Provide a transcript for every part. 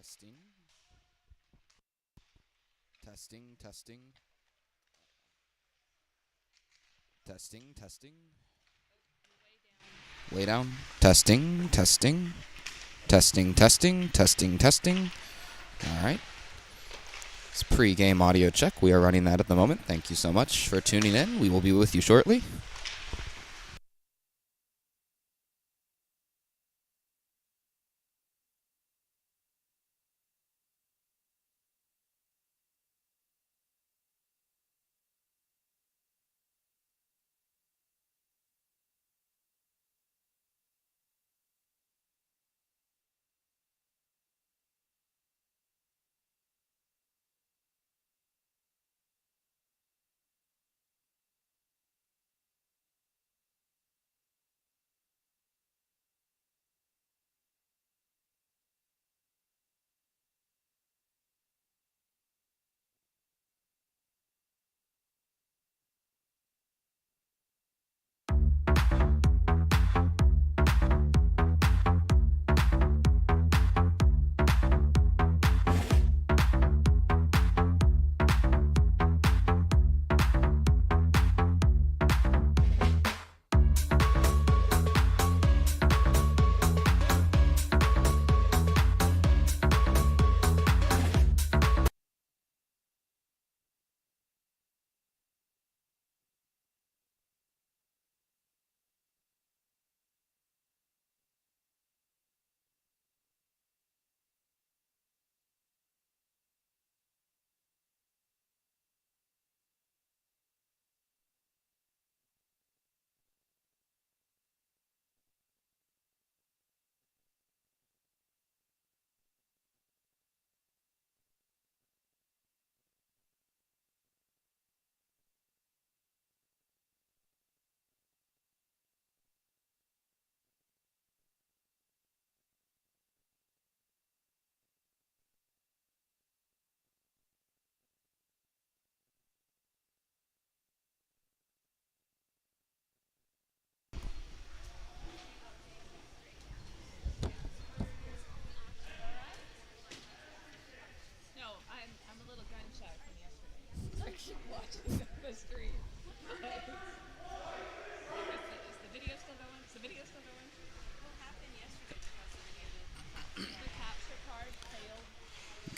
Testing. Testing, testing. Testing, testing. Way down. Testing, testing. Testing, testing, testing, testing. All right. It's pre-game audio check. We are running that at the moment. Thank you so much for tuning in. We will be with you shortly.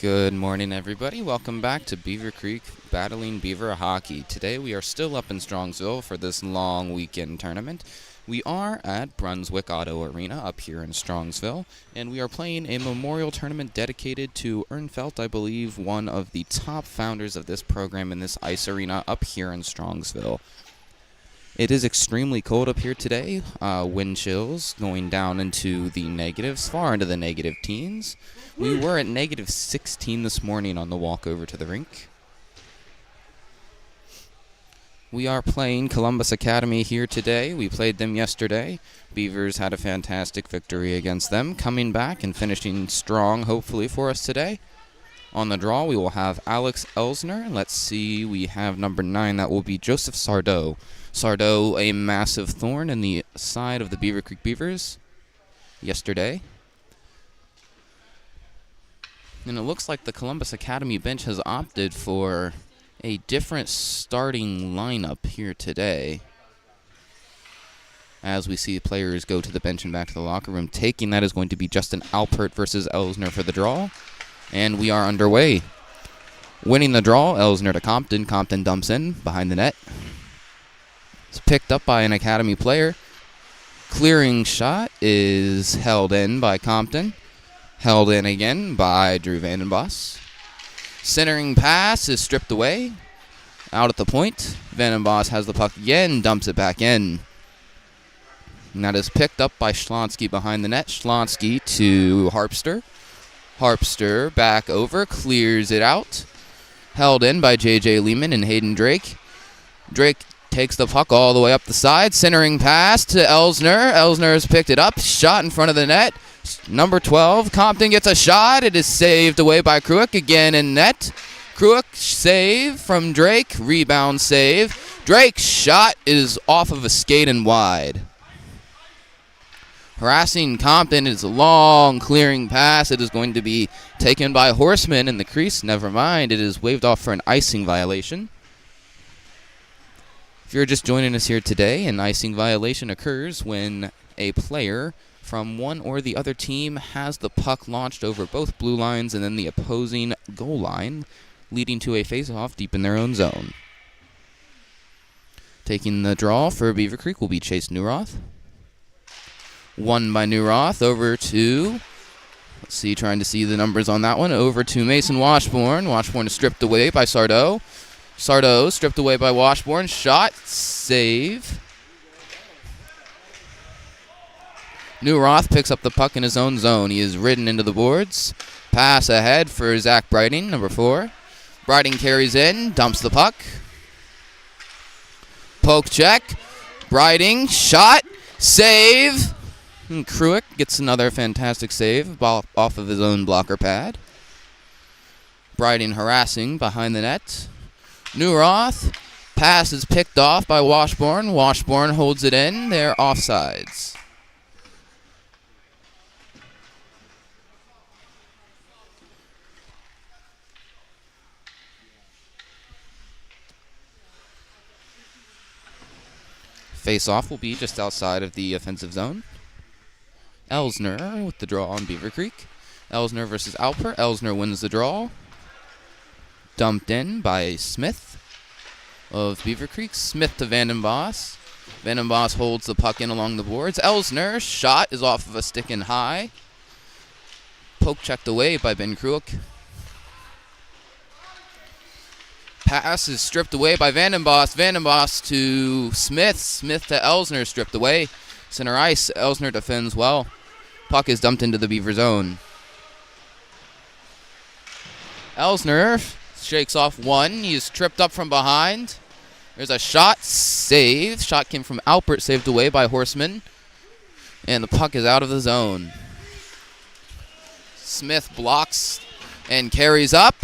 Good morning, everybody. Welcome back to Beaver Creek Battling Beaver Hockey. Today we are still up in Strongsville for this long weekend tournament. We are at Brunswick Auto Arena up here in Strongsville, and we are playing a memorial tournament dedicated to Ehrnfelt, I believe one of the top founders of this program in this ice arena up here in Strongsville. It is extremely cold up here today. Wind chills going down into the negatives, far into the negative teens. We were at negative 16 this morning on the walk over to the rink. We are playing Columbus Academy here today. We played them yesterday. Beavers had a fantastic victory against them, coming back and finishing strong, hopefully, for us today. On the draw, we will have Alex Elsner. Let's see, we have number 9. That will be Joseph Sardo. Sardo, a massive thorn in the side of the Beaver Creek Beavers yesterday. And it looks like the Columbus Academy bench has opted for a different starting lineup here today. As we see players go to the bench and back to the locker room, taking that is going to be Justin Alpert versus Elsner for the draw. And we are underway. Winning the draw, Elsner to Compton. Compton dumps in behind the net. It's picked up by an Academy player. Clearing shot is held in by Compton. Held in again by Drew Vandenbos. Centering pass is stripped away. Out at the point. Vandenbos has the puck again, dumps it back in. And that is picked up by Schlonsky behind the net. Schlonsky to Harpster. Harpster back over, clears it out. Held in by J.J. Lehman and Hayden Drake. Drake takes the puck all the way up the side. Centering pass to Elsner. Elsner has picked it up. Shot in front of the net. Number 12, Compton gets a shot. It is saved away by Kruick. Again in net. Kruick save from Drake. Rebound save. Drake's shot is off of a skate and wide. Harassing Compton is a long clearing pass. It is going to be taken by Horseman in the crease. Never mind. It is waved off for an icing violation. If you're just joining us here today, an icing violation occurs when a player from one or the other team has the puck launched over both blue lines and then the opposing goal line, leading to a face-off deep in their own zone. Taking the draw for Beaver Creek will be Chase Newroth. Won by Newroth over to, let's see, trying to see the numbers on that one, over to Mason Washburn. Washburn is stripped away by Sardo. Sardo stripped away by Washburn. Shot, save. Newroth picks up the puck in his own zone. He is ridden into the boards. Pass ahead for Zach Brighting, number 4. Brighting carries in, dumps the puck. Poke check. Brighting, shot, save. And Kruick gets another fantastic save off of his own blocker pad. Brighting harassing behind the net. Newroth, pass is picked off by Washburn. Washburn holds it in. They're offsides. Face-off will be just outside of the offensive zone. Elsner with the draw on Beaver Creek. Elsner versus Alpert. Elsner wins the draw. Dumped in by Smith of Beaver Creek. Smith to Vandenboss. Vandenboss holds the puck in along the boards. Elsner, shot is off of a stick and high. Poke checked away by Ben Kruick. Pass is stripped away by Vandenboss. Vandenboss to Smith. Smith to Elsner, stripped away. Center ice. Elsner defends well. Puck is dumped into the Beaver zone. Elsner shakes off one. He's tripped up from behind. There's a shot. Save. Shot came from Alpert, saved away by Horseman. And the puck is out of the zone. Smith blocks and carries up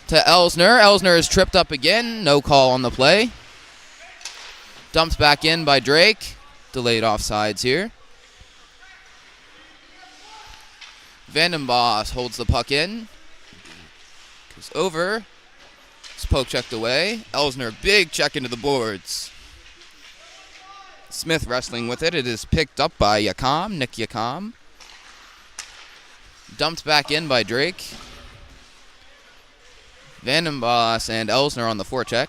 to Elsner. Elsner is tripped up again. No call on the play. Dumped back in by Drake. Delayed offsides here. Vandenboss holds the puck in. Goes over. It's poke checked away. Elsner, big check into the boards. Smith wrestling with it. It is picked up by Yakam, Nick Yakam. Dumped back in by Drake. Vandenboss and Elsner on the forecheck.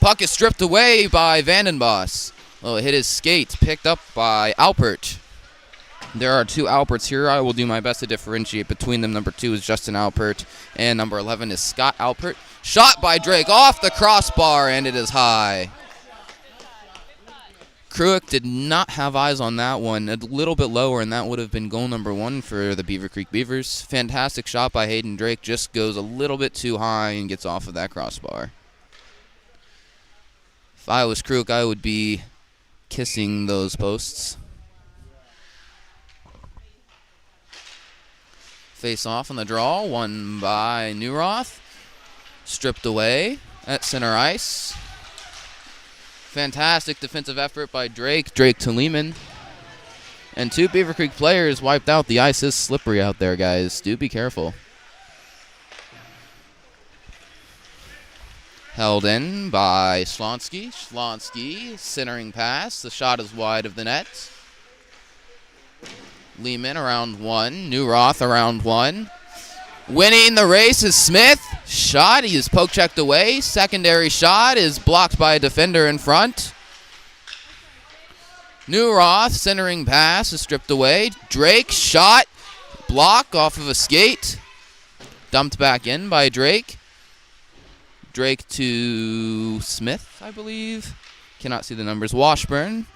Puck is stripped away by Vandenboss. Oh, it hit his skate. Picked up by Alpert. There are 2 Alperts here. I will do my best to differentiate between them. Number 2 is Justin Alpert, and number 11 is Scott Alpert. Shot by Drake off the crossbar, and it is high. Kruick did not have eyes on that one. A little bit lower, and that would have been goal number 1 for the Beaver Creek Beavers. Fantastic shot by Hayden Drake. Just goes a little bit too high and gets off of that crossbar. If I was Kruick, I would be kissing those posts. Face off on the draw, won by Newroth. Stripped away at center ice. Fantastic defensive effort by Drake. Drake to Lehman. And 2 Beaver Creek players wiped out. The ice is slippery out there, guys. Do be careful. Held in by Schlonsky. Schlonsky, centering pass. The shot is wide of the net. Lehman around 1. Newroth around 1. Winning the race is Smith. Shot. He is poke checked away. Secondary shot is blocked by a defender in front. Newroth centering pass is stripped away. Drake shot. Block off of a skate. Dumped back in by Drake. Drake to Smith, I believe. Cannot see the numbers. Washburn.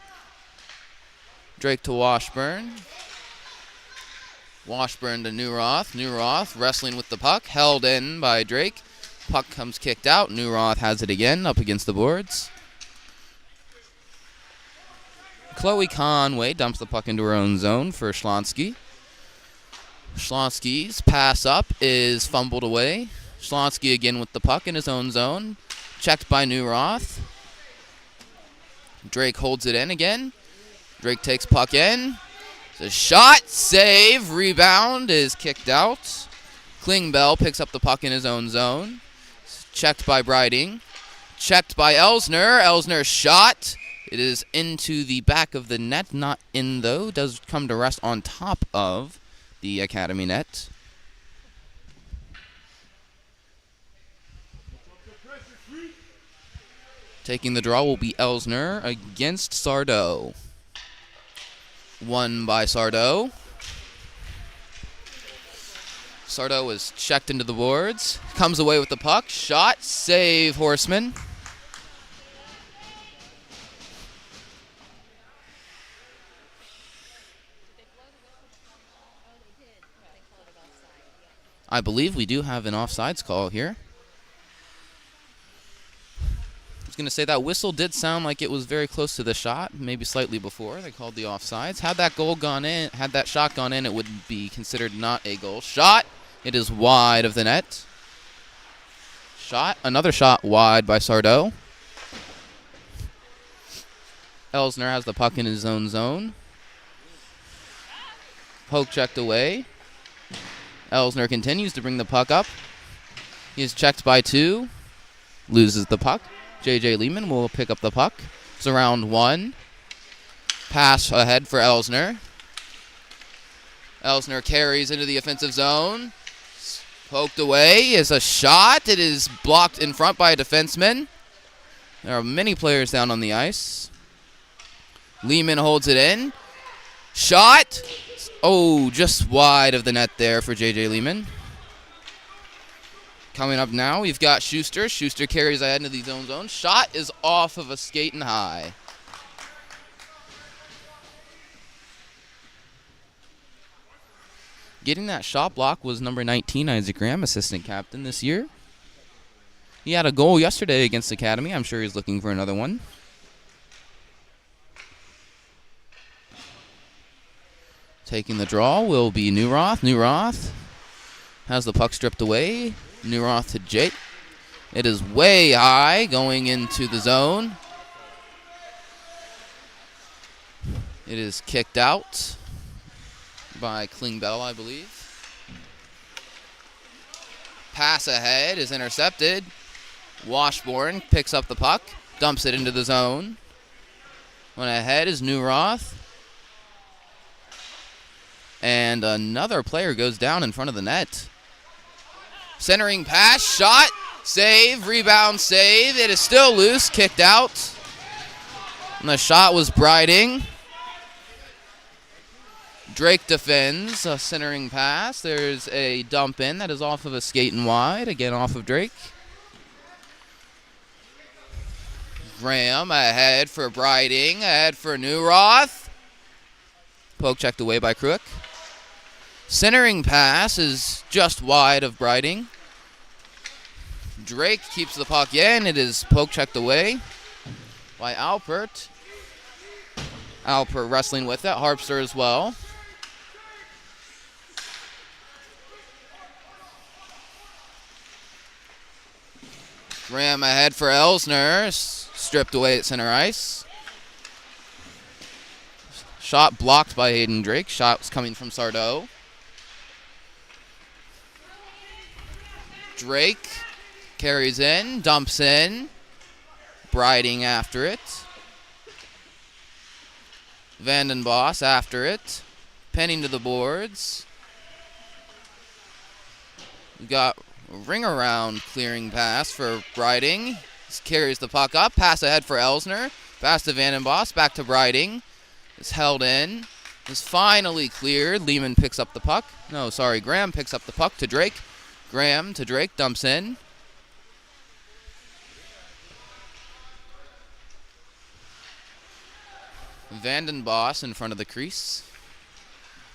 Drake to Washburn. Washburn to Newroth. Newroth wrestling with the puck. Held in by Drake. Puck comes kicked out. Newroth has it again up against the boards. Chloe Conway dumps the puck into her own zone for Schlonsky. Schlonsky's pass up is fumbled away. Schlonsky again with the puck in his own zone. Checked by Newroth. Drake holds it in again. Drake takes puck in. The shot, save, rebound is kicked out. Klingbeil picks up the puck in his own zone. Checked by Briding. Checked by Elsner. Elsner shot. It is into the back of the net, not in though. Does come to rest on top of the Academy net. Taking the draw will be Elsner against Sardo. Won by Sardo. Sardo is checked into the boards. Comes away with the puck. Shot, save, Horseman. I believe we do have an offsides call here. I was going to say that whistle did sound like it was very close to the shot, maybe slightly before they called the offsides. Had that shot gone in, it would be considered not a goal. Shot, it is wide of the net. Shot, another shot wide by Sardo. Elsner has the puck in his own zone. Poke checked away. Elsner continues to bring the puck up. He is checked by 2. Loses the puck. J.J. Lehman will pick up the puck. It's around 1. Pass ahead for Elsner. Elsner carries into the offensive zone. Poked away is a shot. It is blocked in front by a defenseman. There are many players down on the ice. Lehman holds it in. Shot. Oh, just wide of the net there for J.J. Lehman. Coming up now, we've got Schuster. Schuster carries ahead into the zone zone. Shot is off of a skating high. Getting that shot block was number 19, Isaac Graham, assistant captain this year. He had a goal yesterday against Academy. I'm sure he's looking for another one. Taking the draw will be Newroth. Newroth has the puck stripped away. Newroth to Jake. It is way high going into the zone. It is kicked out by Klingbeil, I believe. Pass ahead is intercepted. Washburn picks up the puck, dumps it into the zone. One ahead is Newroth. And another player goes down in front of the net. Centering pass, shot, save, rebound, save. It is still loose, kicked out. And the shot was Briding. Drake defends a centering pass. There's a dump in that is off of a skating wide, again off of Drake. Graham ahead for Briding, ahead for Newroth. Poke checked away by Kruick. Centering pass is just wide of Briding. Drake keeps the puck in. It is poke checked away by Alpert. Alpert wrestling with it. Harpster as well. Graham ahead for Elsner. Stripped away at center ice. Shot blocked by Hayden Drake. Shot was coming from Sardo. Drake carries in, dumps in. Briding after it. Vandenboss after it. Penning to the boards. We got a ring around clearing pass for Briding. Carries the puck up. Pass ahead for Elsner. Pass to Vandenboss. Back to Briding. Is held in. Is finally cleared. Lehman picks up the puck. Graham picks up the puck to Drake. Graham to Drake. Dumps in. Vandenboss in front of the crease.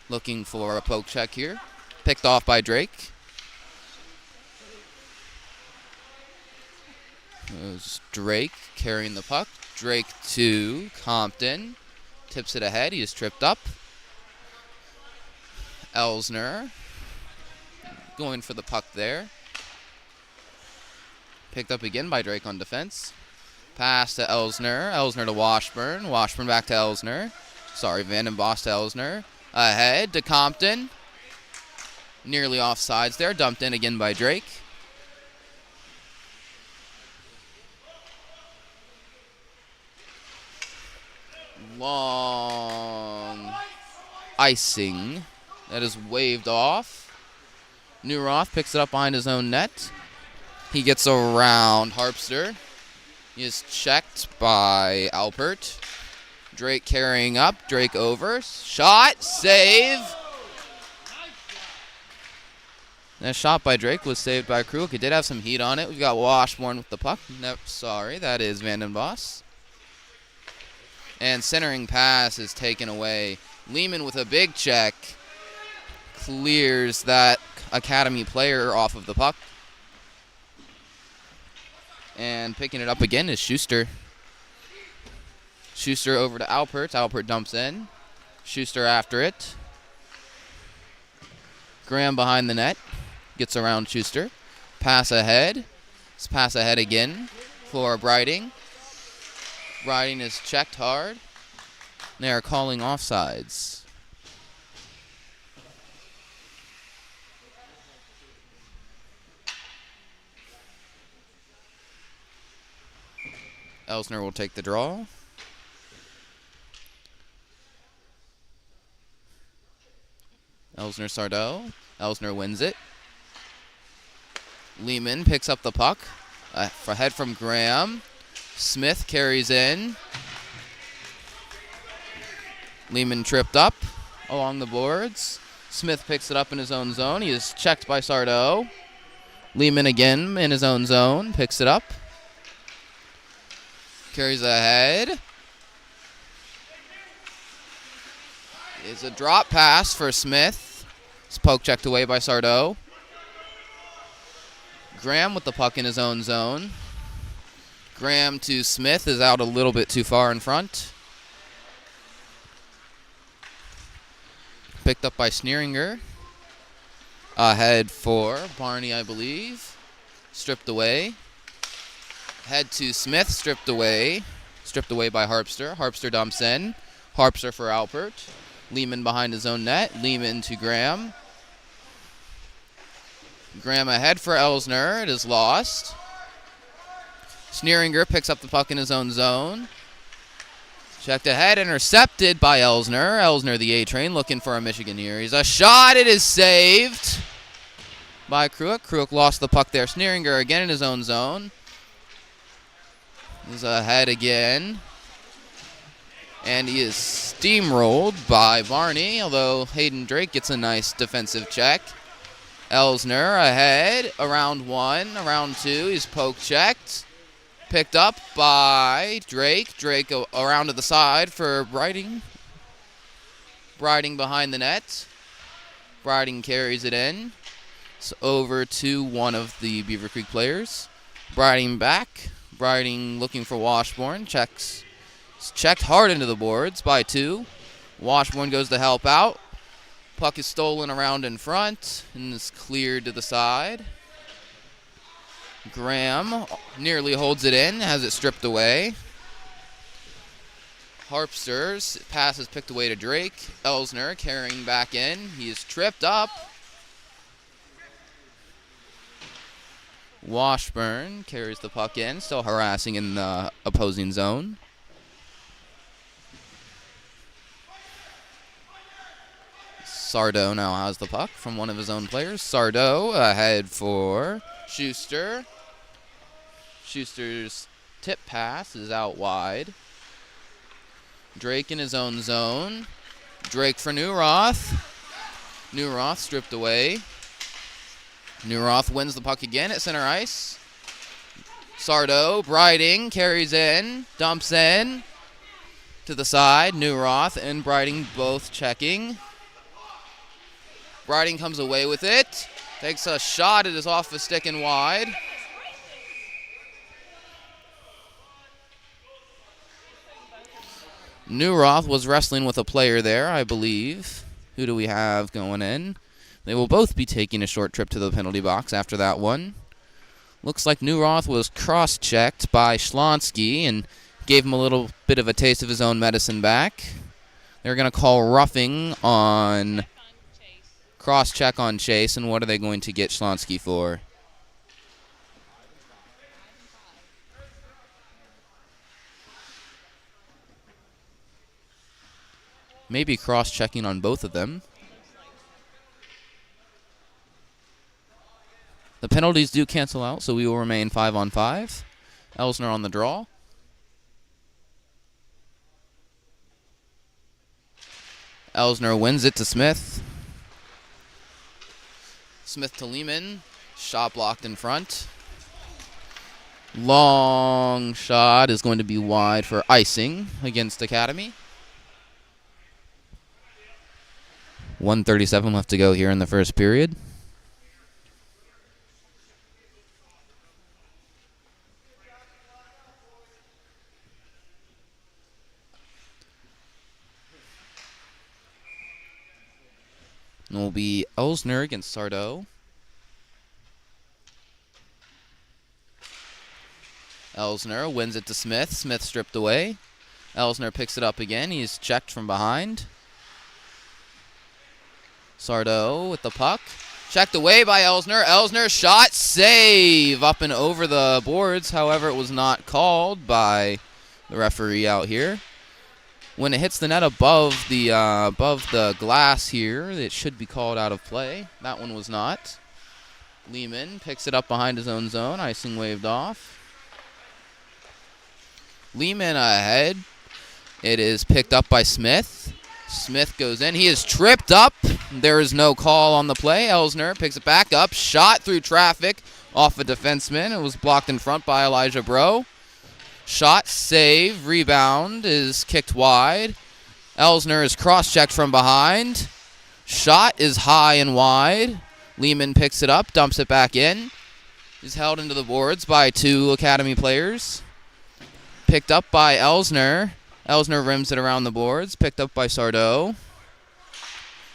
Looking for a poke check here. Picked off by Drake. It was Drake carrying the puck. Drake to Compton. Tips it ahead. He is tripped up. Elsner going for the puck there. Picked up again by Drake on defense. Pass to Elsner. Elsner to Washburn. Washburn back to Elsner. Van den Bosch to Elsner. Ahead to Compton. Nearly offsides there. Dumped in again by Drake. Long icing that is waved off. Neuroth picks it up behind his own net. He gets around Harpster. He is checked by Alpert. Drake carrying up. Drake over. Shot. Save. That shot by Drake was saved by Kruk. It did have some heat on it. We've got Washburn with the puck. Nope, sorry. That is Van den Bosch. And centering pass is taken away. Lehman with a big check. Clears that academy player off of the puck. And picking it up again is Schuster. Schuster over to Alpert. Alpert dumps in. Schuster after it. Graham behind the net. Gets around Schuster. Pass ahead. Let's pass ahead again for Breiting. Breiting is checked hard. They are calling offsides. Elsner will take the draw. Elsner Sardo. Elsner wins it. Lehman picks up the puck. Ahead from Graham. Smith carries in. Lehman tripped up along the boards. Smith picks it up in his own zone. He is checked by Sardo. Lehman again in his own zone. Picks it up. Carries ahead. It's a drop pass for Smith. It's poke checked away by Sardo. Graham with the puck in his own zone. Graham to Smith is out a little bit too far in front. Picked up by Sneeringer. Ahead for Barney, I believe. Stripped away. Head to Smith, stripped away. Stripped away by Harpster. Harpster dumps in. Harpster for Alpert. Lehman behind his own net. Lehman to Graham. Graham ahead for Elsner. It is lost. Sneeringer picks up the puck in his own zone. Checked ahead, intercepted by Elsner. Elsner, the A-train, looking for a Michigan here. He's a shot. It is saved by Kruk. Kruk lost the puck there. Sneeringer again in his own zone. He's ahead again. And he is steamrolled by Barney, although Hayden Drake gets a nice defensive check. Elsner ahead, around one, around two. He's poke checked. Picked up by Drake. Drake around to the side for Breiting. Breiting behind the net. Breiting carries it in. It's over to one of the Beaver Creek players. Breiting back. Breiting looking for Washburn. Checks. It's checked hard into the boards by two. Washburn goes to help out. Puck is stolen around in front and is cleared to the side. Graham nearly holds it in, has it stripped away. Harpster's pass is picked away to Drake. Elsner carrying back in. He is tripped up. Washburn carries the puck in, still harassing in the opposing zone. Sardo now has the puck from one of his own players. Sardo ahead for Schuster. Schuster's tip pass is out wide. Drake in his own zone. Drake for Neuroth. Neuroth stripped away. Neuroth wins the puck again at center ice. Sardo, Breiting, carries in, dumps in to the side. Neuroth and Breiting both checking. Breiting comes away with it. Takes a shot. It is off the stick and wide. Neuroth was wrestling with a player there, I believe. Who do we have going in? They will both be taking a short trip to the penalty box after that one. Looks like Neuroth was cross-checked by Schlonsky and gave him a little bit of a taste of his own medicine back. They're going to call roughing on cross-check on Chase, and what are they going to get Schlonsky for? Maybe cross-checking on both of them. The penalties do cancel out, so we will remain 5-on-5. Elsner on the draw. Elsner wins it to Smith. Smith to Lehman. Shot blocked in front. Long shot is going to be wide for icing against Academy. 1:37 left to go here in the first period. It will be Elsner against Sardo. Elsner wins it to Smith. Smith stripped away. Elsner picks it up again. He's checked from behind. Sardo with the puck. Checked away by Elsner. Elsner shot, save up and over the boards. However, it was not called by the referee out here. When it hits the net above the glass here, it should be called out of play. That one was not. Lehman picks it up behind his own zone. Icing waved off. Lehman ahead. It is picked up by Smith. Smith goes in. He is tripped up. There is no call on the play. Elsner picks it back up. Shot through traffic off a defenseman. It was blocked in front by Elijah Bro. Shot, save, rebound is kicked wide. Elsner is cross-checked from behind. Shot is high and wide. Lehman picks it up, dumps it back in. He's held into the boards by two Academy players. Picked up by Elsner. Elsner rims it around the boards. Picked up by Sardo.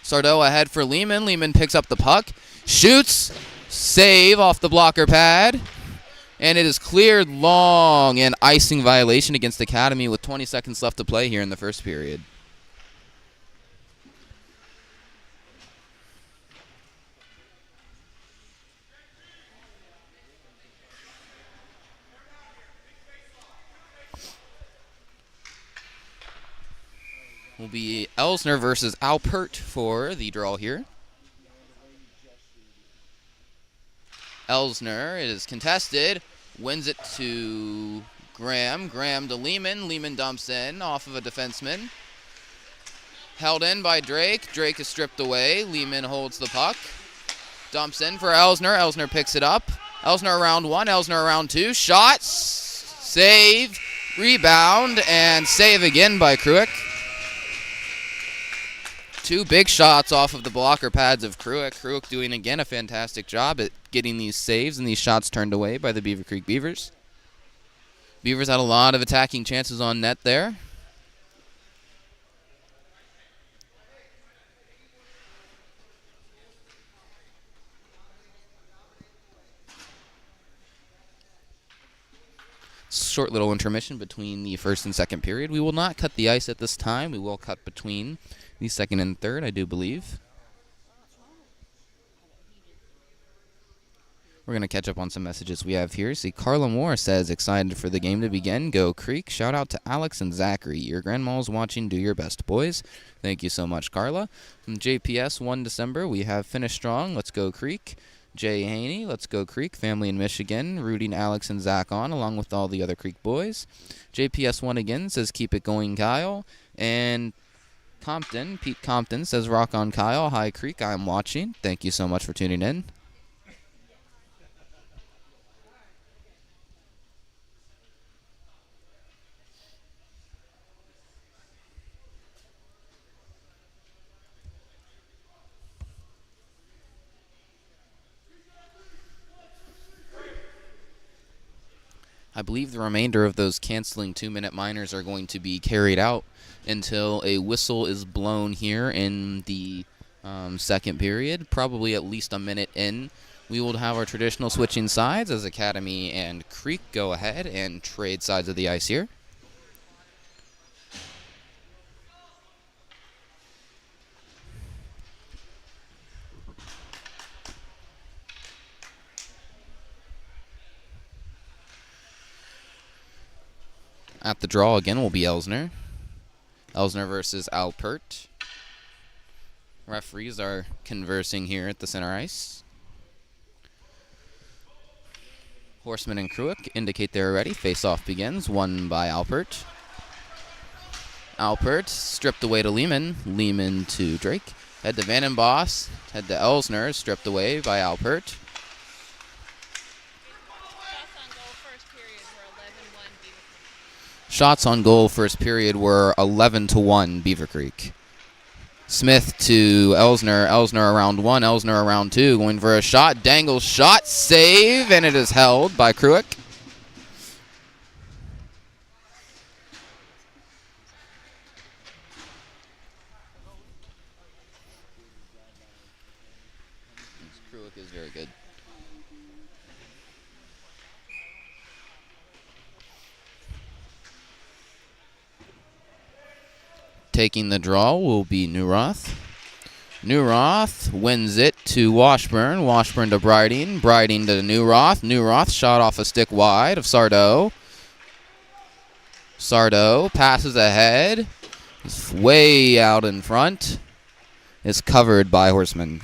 Sardo ahead for Lehman. Lehman picks up the puck. Shoots. Save off the blocker pad. And it is cleared long, and icing violation against Academy with 20 seconds left to play here in the first period. Will be Elsner versus Alpert for the draw here. Elsner, it is contested, wins it to Graham. Graham to Lehman. Lehman dumps in off of a defenseman. Held in by Drake. Drake is stripped away. Lehman holds the puck. Dumps in for Elsner. Elsner picks it up. Elsner around one. Elsner around two. Shots. Save. Rebound. And save again by Kruick. Two big shots off of the blocker pads of Kruick. Kruick doing again a fantastic job at getting these saves and these shots turned away by the Beaver Creek Beavers. Beavers had a lot of attacking chances on net there. Short little intermission between the first and second period. We will not cut the ice at this time. We will cut between the second and third, I do believe. We're going to catch up on some messages we have here. See, Carla Moore says, excited for the game to begin. Go Creek. Shout out to Alex and Zachary. Your grandma's watching. Do your best, boys. Thank you so much, Carla. From JPS 1 December, we have finished strong. Let's go Creek. Jay Haney, let's go Creek. Family in Michigan, rooting Alex and Zach on, along with all the other Creek boys. JPS 1 again says, keep it going, Kyle. And Pete Compton says, rock on, Kyle. Hi, Creek. I'm watching. Thank you so much for tuning in. I believe the remainder of those canceling 2-minute minors are going to be carried out until a whistle is blown here in the second period, probably at least a minute in. We will have our traditional switching sides as Academy and Creek go ahead and trade sides of the ice here. At the draw again will be Elsner. Elsner versus Alpert. Referees are conversing here at the center ice. Horseman and Kruick indicate they're ready. Face-off begins, won by Alpert. Alpert stripped away to Lehman. Lehman to Drake. Head to Van den Bosch. Head to Elsner, stripped away by Alpert. Shots on goal first period were 11-1 Beaver Creek. Smith to Elsner. Elsner around one. Elsner around two. Going for a shot. Dangles shot. Save. And it is held by Kruick. Kruick is very good. Taking the draw will be Neuroth. Neuroth wins it to Washburn. Washburn to Briding. Briding to Neuroth. Neuroth shot off a stick wide of Sardo. Sardo passes ahead. He's way out in front. Is covered by Horseman.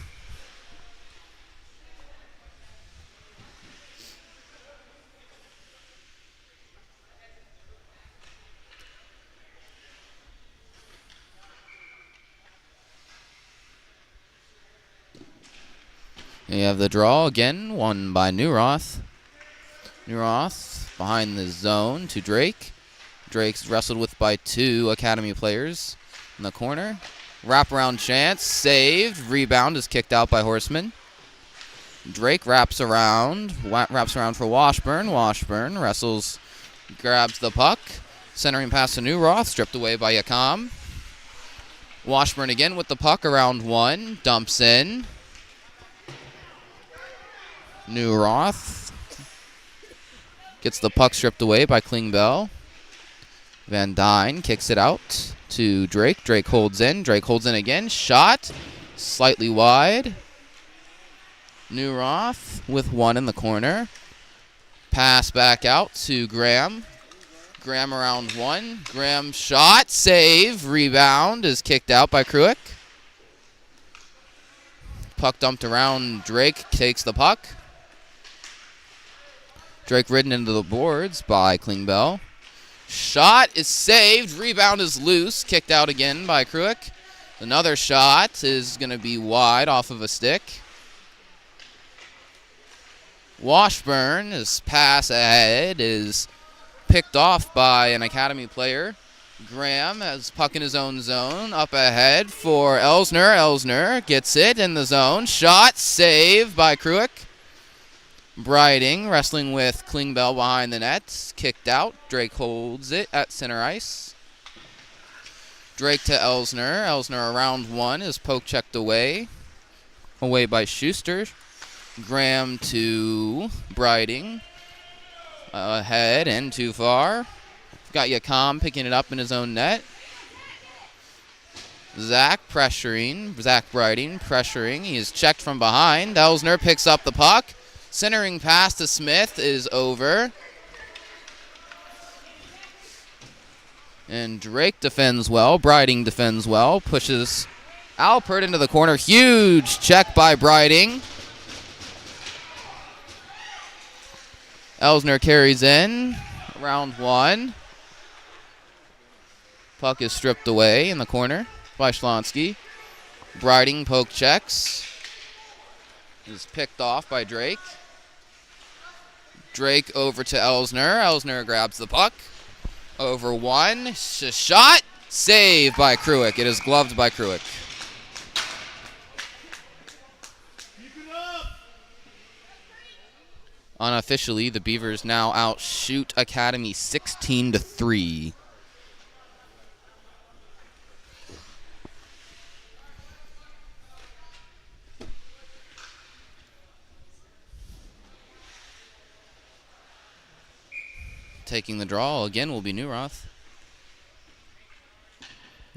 You have the draw again, won by Neuroth. Neuroth behind the zone to Drake. Drake's wrestled with by two Academy players in the corner. Wraparound chance, saved. Rebound is kicked out by Horseman. Drake wraps around for Washburn. Washburn wrestles, grabs the puck. Centering pass to Neuroth, stripped away by Yakam. Washburn again with the puck around one, dumps in. Neuroth gets the puck stripped away by Klingbeil. Van Dyne kicks it out to Drake. Drake holds in. Drake holds in again. Shot slightly wide. Neuroth with one in the corner. Pass back out to Graham. Graham around one. Graham shot. Save. Rebound is kicked out by Kruick. Puck dumped around. Drake takes the puck. Drake ridden into the boards by Klingbeil. Shot is saved. Rebound is loose. Kicked out again by Kruick. Another shot is going to be wide off of a stick. Washburn's pass ahead is picked off by an Academy player. Graham has puck in his own zone. Up ahead for Elsner. Elsner gets it in the zone. Shot saved by Kruick. Briding wrestling with Klingbeil behind the net. Kicked out. Drake holds it at center ice. Drake to Elsner. Elsner around one is poke checked away. Away by Schuster. Graham to Briding. Ahead and too far. Got Yakam picking it up in his own net. Zach pressuring. Zach Briding pressuring. He is checked from behind. Elsner picks up the puck. Centering pass to Smith is over. And Drake defends well. Briding defends well. Pushes Alpert into the corner. Huge check by Briding. Elsner carries in. Round one. Puck is stripped away in the corner by Schlonsky. Briding poke checks. Is picked off by Drake. Drake over to Elsner. Elsner grabs the puck. Over one. Shot. Saved by Kruick. It is gloved by Kruick. Unofficially, the Beavers now outshoot Academy 16-3. Taking the draw again will be Neuroth.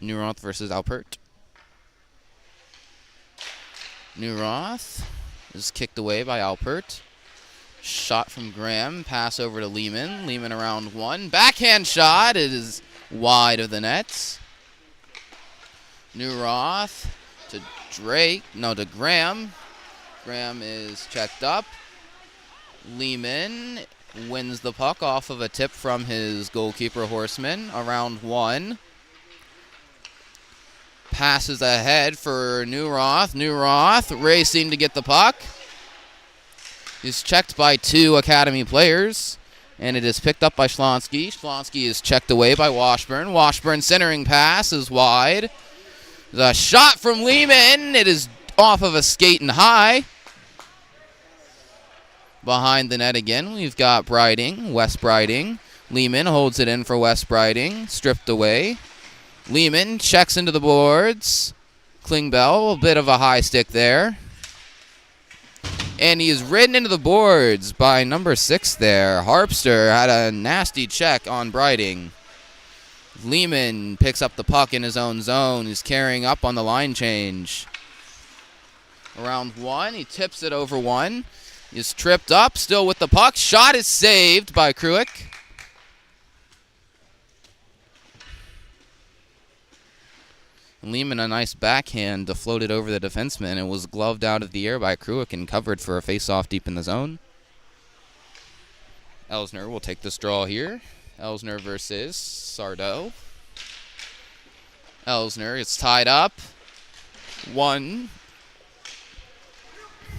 Neuroth versus Alpert. Neuroth is kicked away by Alpert. Shot from Graham. Pass over to Lehman. Lehman around one. Backhand shot. It is wide of the net. Newroth to Drake. No, to Graham. Graham is checked up. Lehman wins the puck off of a tip from his goalkeeper, Horseman. Around one. Passes ahead for Newroth. Newroth racing to get the puck. He's checked by two Academy players, and it is picked up by Schlonsky. Schlonsky is checked away by Washburn. Washburn centering pass is wide. The shot from Lehman. It is off of a skate and high. Behind the net again, we've got Briding, Wes Briding. Lehman holds it in for Wes Briding. Stripped away. Lehman checks into the boards. Klingbeil, a bit of a high stick there. And he is ridden into the boards by number 6 there. Harpster had a nasty check on Briding. Lehman picks up the puck in his own zone. He's carrying up on the line change. Around one, he tips it over one. He's tripped up, still with the puck. Shot is saved by Kruick. Lehman, a nice backhand to float it over the defenseman. It was gloved out of the air by Kruick and covered for a face-off deep in the zone. Elsner will take this draw here. Elsner versus Sardo. Elsner is tied up. One.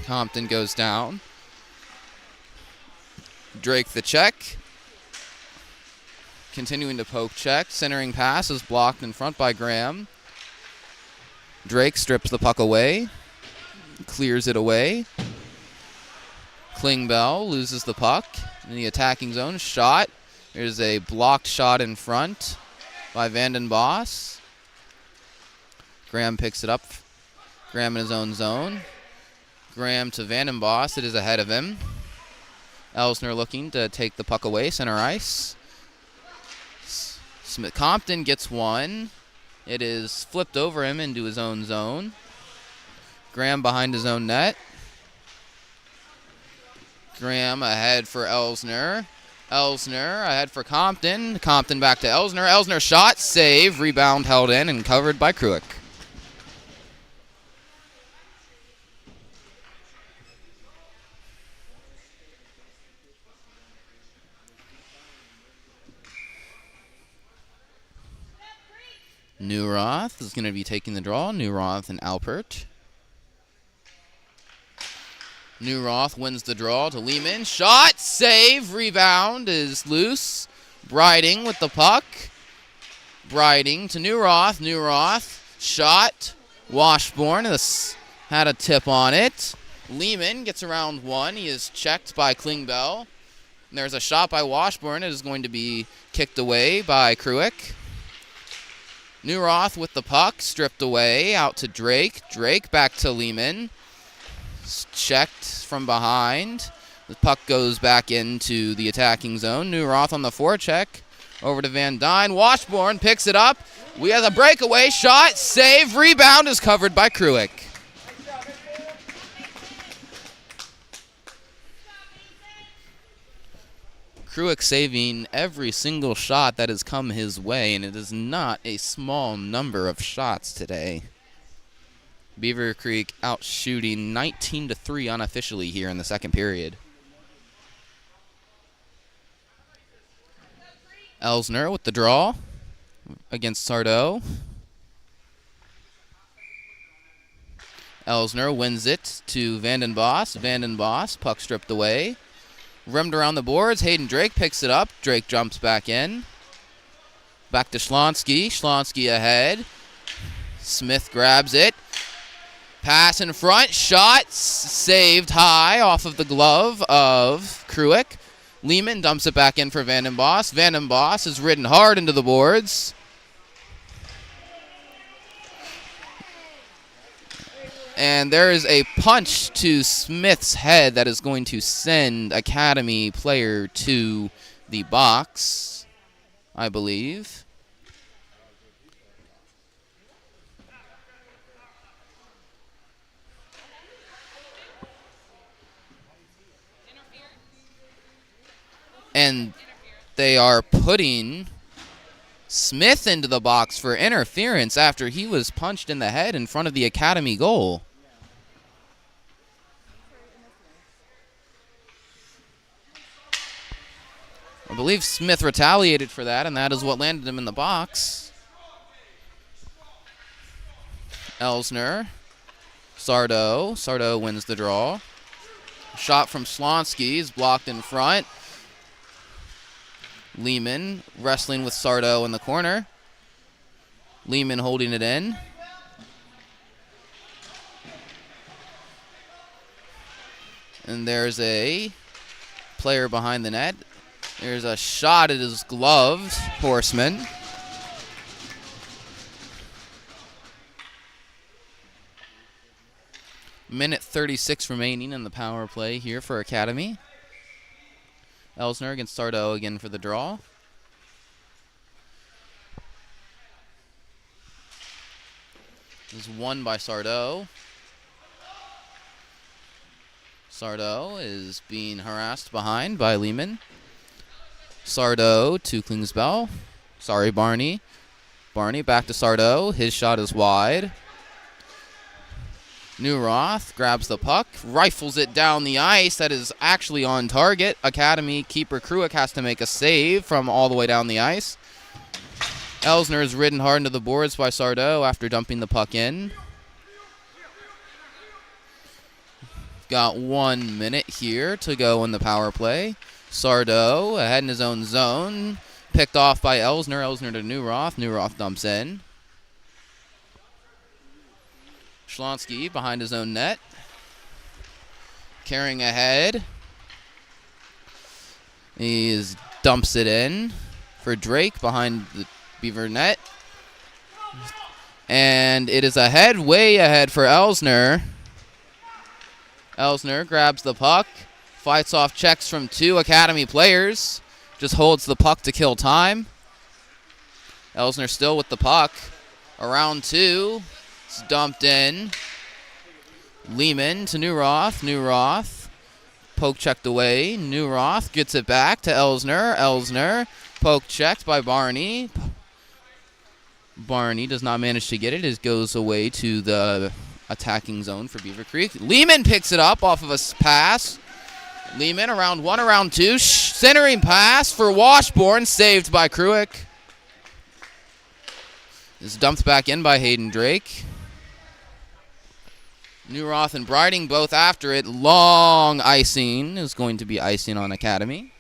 Compton goes down. Drake the check. Continuing to poke check. Centering pass is blocked in front by Graham. Drake strips the puck away. Clears it away. Klingbeil loses the puck in the attacking zone. Shot. There's a blocked shot in front by Vanden Boss. Graham picks it up. Graham in his own zone. Graham to Vanden Boss. It is ahead of him. Elsner looking to take the puck away. Center ice. Smith Compton gets one. It is flipped over him into his own zone. Graham behind his own net. Graham ahead for Elsner. Elsner ahead for Compton. Compton back to Elsner. Elsner shot, save, rebound held in and covered by Kruick. Newroth is going to be taking the draw. Newroth and Alpert. Newroth wins the draw to Lehman. Shot, save, rebound is loose. Briding with the puck. Briding to Newroth. Newroth, shot. Washburn had a tip on it. Lehman gets around one. He is checked by Klingbeil. And there's a shot by Washburn. It is going to be kicked away by Kruick. Newroth with the puck, stripped away, out to Drake. Drake back to Lehman. Checked from behind. The puck goes back into the attacking zone. Newroth on the forecheck. Over to Van Dyne. Washburn picks it up. We have a breakaway shot. Save. Rebound is covered by Kruick. Kruick saving every single shot that has come his way, and it is not a small number of shots today. Beaver Creek out shooting 19-3 unofficially here in the second period. Elsner with the draw against Sardo. Elsner wins it to Vanden Boss. Vanden Boss, puck stripped away. Rimmed around the boards. Hayden Drake picks it up. Drake jumps back in. Back to Schlonsky. Schlonsky ahead. Smith grabs it. Pass in front. Shot saved high off of the glove of Kruick. Lehman dumps it back in for Vanden Boss. Vanden Boss is ridden hard into the boards. And there is a punch to Smith's head that is going to send Academy player to the box, I believe. And they are putting Smith into the box for interference after he was punched in the head in front of the Academy goal. I believe Smith retaliated for that, and that is what landed him in the box. Elsner. Sardo. Sardo wins the draw. Shot from Schlonsky is blocked in front. Lehman wrestling with Sardo in the corner. Lehman holding it in. And there's a player behind the net. There's a shot. It is gloved. Horseman. Minute 36 remaining in the power play here for Academy. Elsner against Sardo again for the draw. This is won by Sardo. Sardo is being harassed behind by Lehman. Sardo to Klingsbell. Sorry, Barney. Barney back to Sardo. His shot is wide. Newroth grabs the puck, rifles it down the ice. That is actually on target. Academy keeper Kruick has to make a save from all the way down the ice. Elsner is ridden hard into the boards by Sardo after dumping the puck in. Got 1 minute here to go in the power play. Sardo ahead in his own zone. Picked off by Elsner. Elsner to Newroth. Newroth dumps in. Schlonsky behind his own net. Carrying ahead. He dumps it in for Drake behind the Beaver net. And it is ahead, way ahead for Elsner. Elsner grabs the puck. Fights off checks from 2 Academy players. Just holds the puck to kill time. Elsner still with the puck. Around 2. It's dumped in. Lehman to Newroth. Newroth. Poke checked away. Newroth gets it back to Elsner. Elsner. Poke checked by Barney. Barney does not manage to get it. It goes away to the attacking zone for Beaver Creek. Lehman picks it up off of a pass. Lehman around 1, around 2. Centering pass for Washburn. Saved by Kruick. Is dumped back in by Hayden Drake. Newroth and Briding both after it. Long icing is going to be icing on Academy.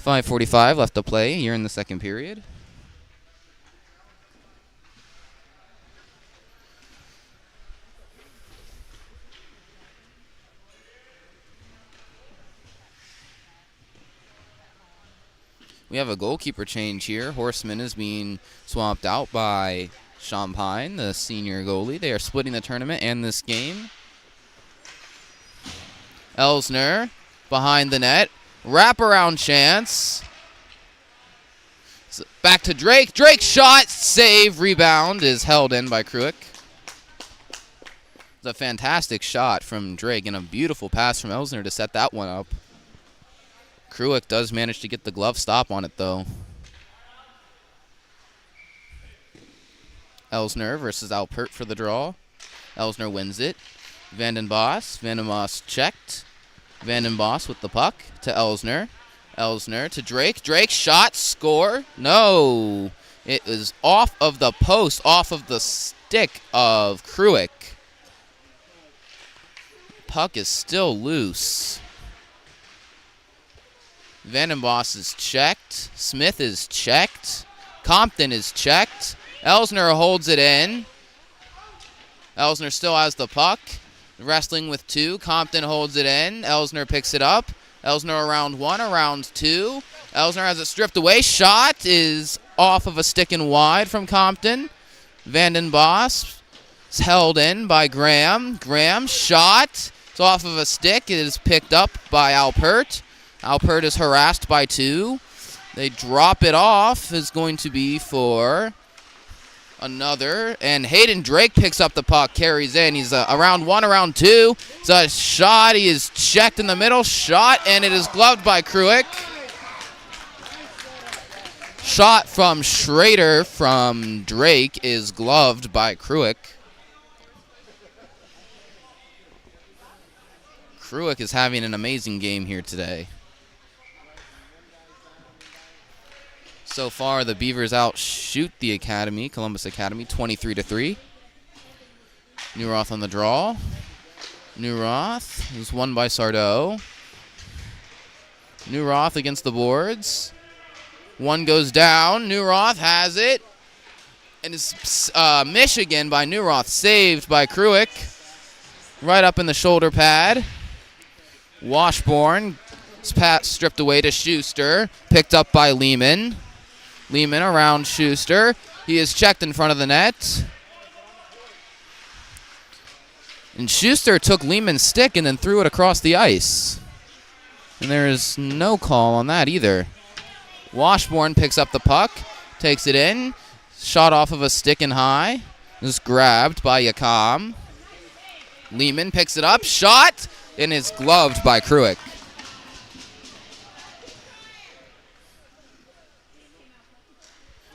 5:45 left to play here in the second period. We have a goalkeeper change here. Horseman is being swapped out by Champagne, the senior goalie. They are splitting the tournament and this game. Elsner behind the net. Wraparound chance. Back to Drake. Drake shot. Save. Rebound is held in by Kruick. It's a fantastic shot from Drake and a beautiful pass from Elsner to set that one up. Kruick does manage to get the glove stop on it, though. Elsner versus Alpert for the draw. Elsner wins it. Vandenbos. Vandenbos checked. Vandenbos with the puck to Elsner. Elsner to Drake. Drake shot. Score. No. It is off of the post, off of the stick of Kruick. Puck is still loose. Vandenbos is checked. Smith is checked. Compton is checked. Elsner holds it in. Elsner still has the puck. Wrestling with 2. Compton holds it in. Elsner picks it up. Elsner around 1, around 2. Elsner has it stripped away. Shot is off of a stick and wide from Compton. Vandenbos is held in by Graham. Graham shot. It's off of a stick. It is picked up by Alpert. Alpert is harassed by 2. They drop it off. Is going to be for another. And Hayden Drake picks up the puck, carries in. He's around 1, around 2. It's a shot. He is checked in the middle. Shot, and it is gloved by Kruick. Shot from Schrader from Drake is gloved by Kruick. Kruick is having an amazing game here today. So far, the Beavers outshoot the Academy, Columbus Academy, 23-3. Neuroth on the draw. Neuroth is won by Sardo. Neuroth against the boards. One goes down. Neuroth has it. And it's Michigan by Neuroth, saved by Kruick. Right up in the shoulder pad. Washburn, stripped away to Schuster. Picked up by Lehman. Lehman around Schuster. He is checked in front of the net. And Schuster took Lehman's stick and then threw it across the ice. And there is no call on that either. Washburn picks up the puck, takes it in. Shot off of a stick and high. Is grabbed by Yakam. Lehman picks it up, shot, and is gloved by Kruick.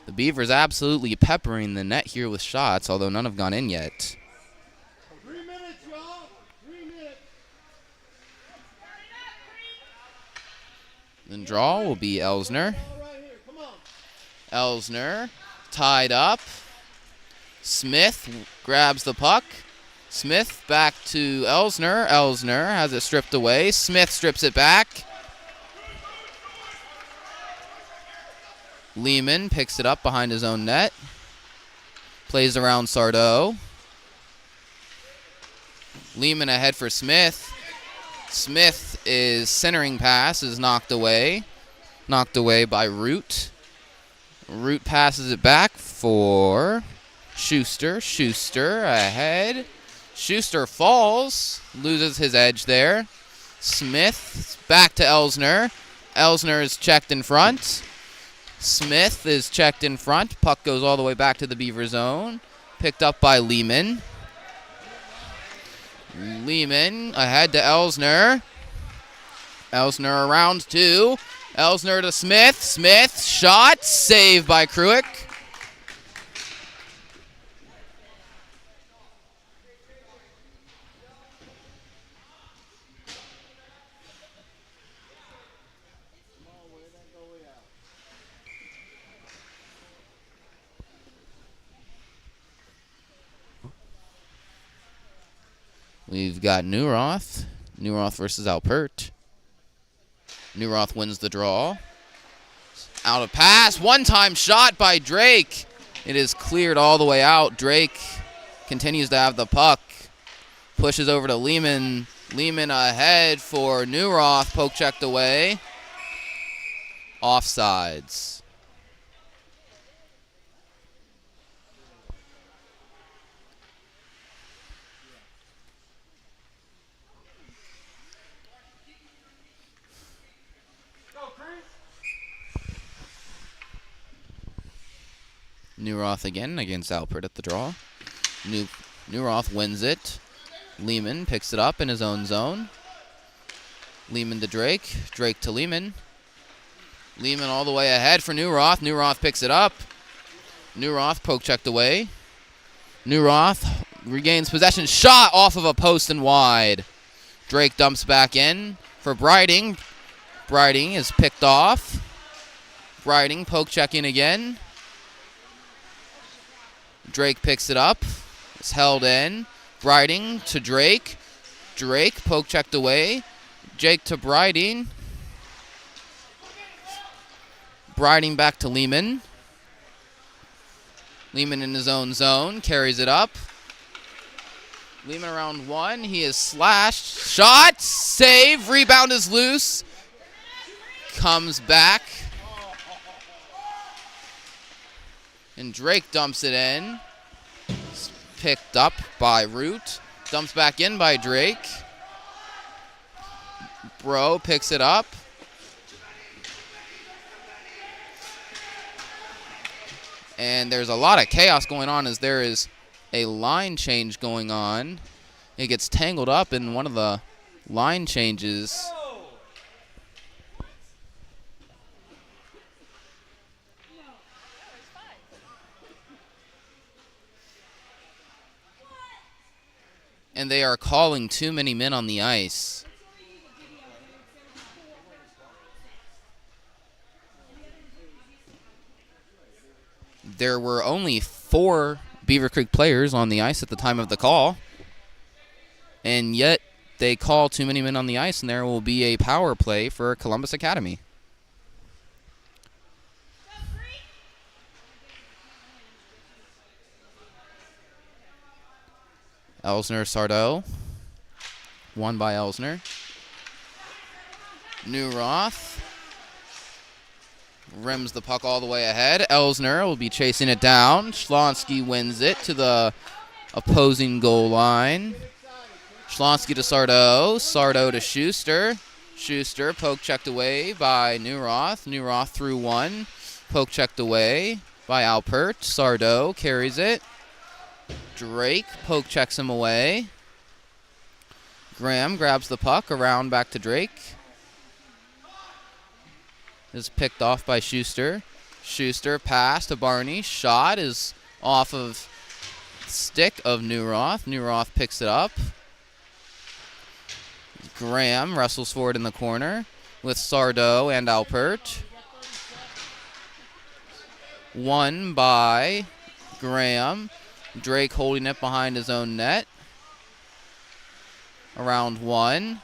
The Beavers absolutely peppering the net here with shots, although none have gone in yet. 3 minutes, y'all. 3 minutes. The draw will be Elsner. Elsner tied up. Smith grabs the puck. Smith back to Elsner. Elsner has it stripped away. Smith strips it back. Lehman picks it up behind his own net. Plays around Sardo. Lehman ahead for Smith. Smith is centering pass is knocked away. Knocked away by Root. Root passes it back for Schuster. Schuster ahead. Schuster falls. Loses his edge there. Smith back to Elsner. Elsner is checked in front. Smith is checked in front. Puck goes all the way back to the Beaver zone. Picked up by Lehman. Lehman ahead to Elsner. Elsner around two. Elsner to Smith. Smith shot. Saved by Kruick. We've got Neuroth. Neuroth versus Alpert. Neuroth wins the draw. Out of pass. One-time shot by Drake. It is cleared all the way out. Drake continues to have the puck. Pushes over to Lehman. Lehman ahead for Neuroth. Poke checked away. Offsides. Neuroth again against Alpert at the draw. Neuroth wins it. Lehman picks it up in his own zone. Lehman to Drake. Drake to Lehman. Lehman all the way ahead for Neuroth. Neuroth picks it up. Neuroth poke checked away. Neuroth regains possession. Shot off of a post and wide. Drake dumps back in for Briding. Briding is picked off. Briding poke checking again. Drake picks it up. It's held in. Briding to Drake. Drake poke checked away. Jake to Briding. Briding back to Lehman. Lehman in his own zone. Carries it up. Lehman around one. He is slashed. Shot. Save. Rebound is loose. Comes back. And Drake dumps it in. It's picked up by Root. Dumps back in by Drake. Bro picks it up. And there's a lot of chaos going on as there is a line change going on. It gets tangled up in one of the line changes. And they are calling too many men on the ice. There were only 4 Beaver Creek players on the ice at the time of the call. And yet they call too many men on the ice, and there will be a power play for Columbus Academy. Elsner Sardo. Won by Elsner. Newroth rims the puck all the way ahead. Elsner will be chasing it down. Schlonsky wins it to the opposing goal line. Schlonsky to Sardo. Sardo to Schuster. Schuster poke checked away by Newroth. Newroth through one. Poke checked away by Alpert. Sardo carries it. Drake poke checks him away. Graham grabs the puck around back to Drake. Is picked off by Schuster. Schuster pass to Barney. Shot is off of stick of Newroth. Newroth picks it up. Graham wrestles forward in the corner with Sardo and Alpert. Won by Graham. Drake holding it behind his own net. Around 1.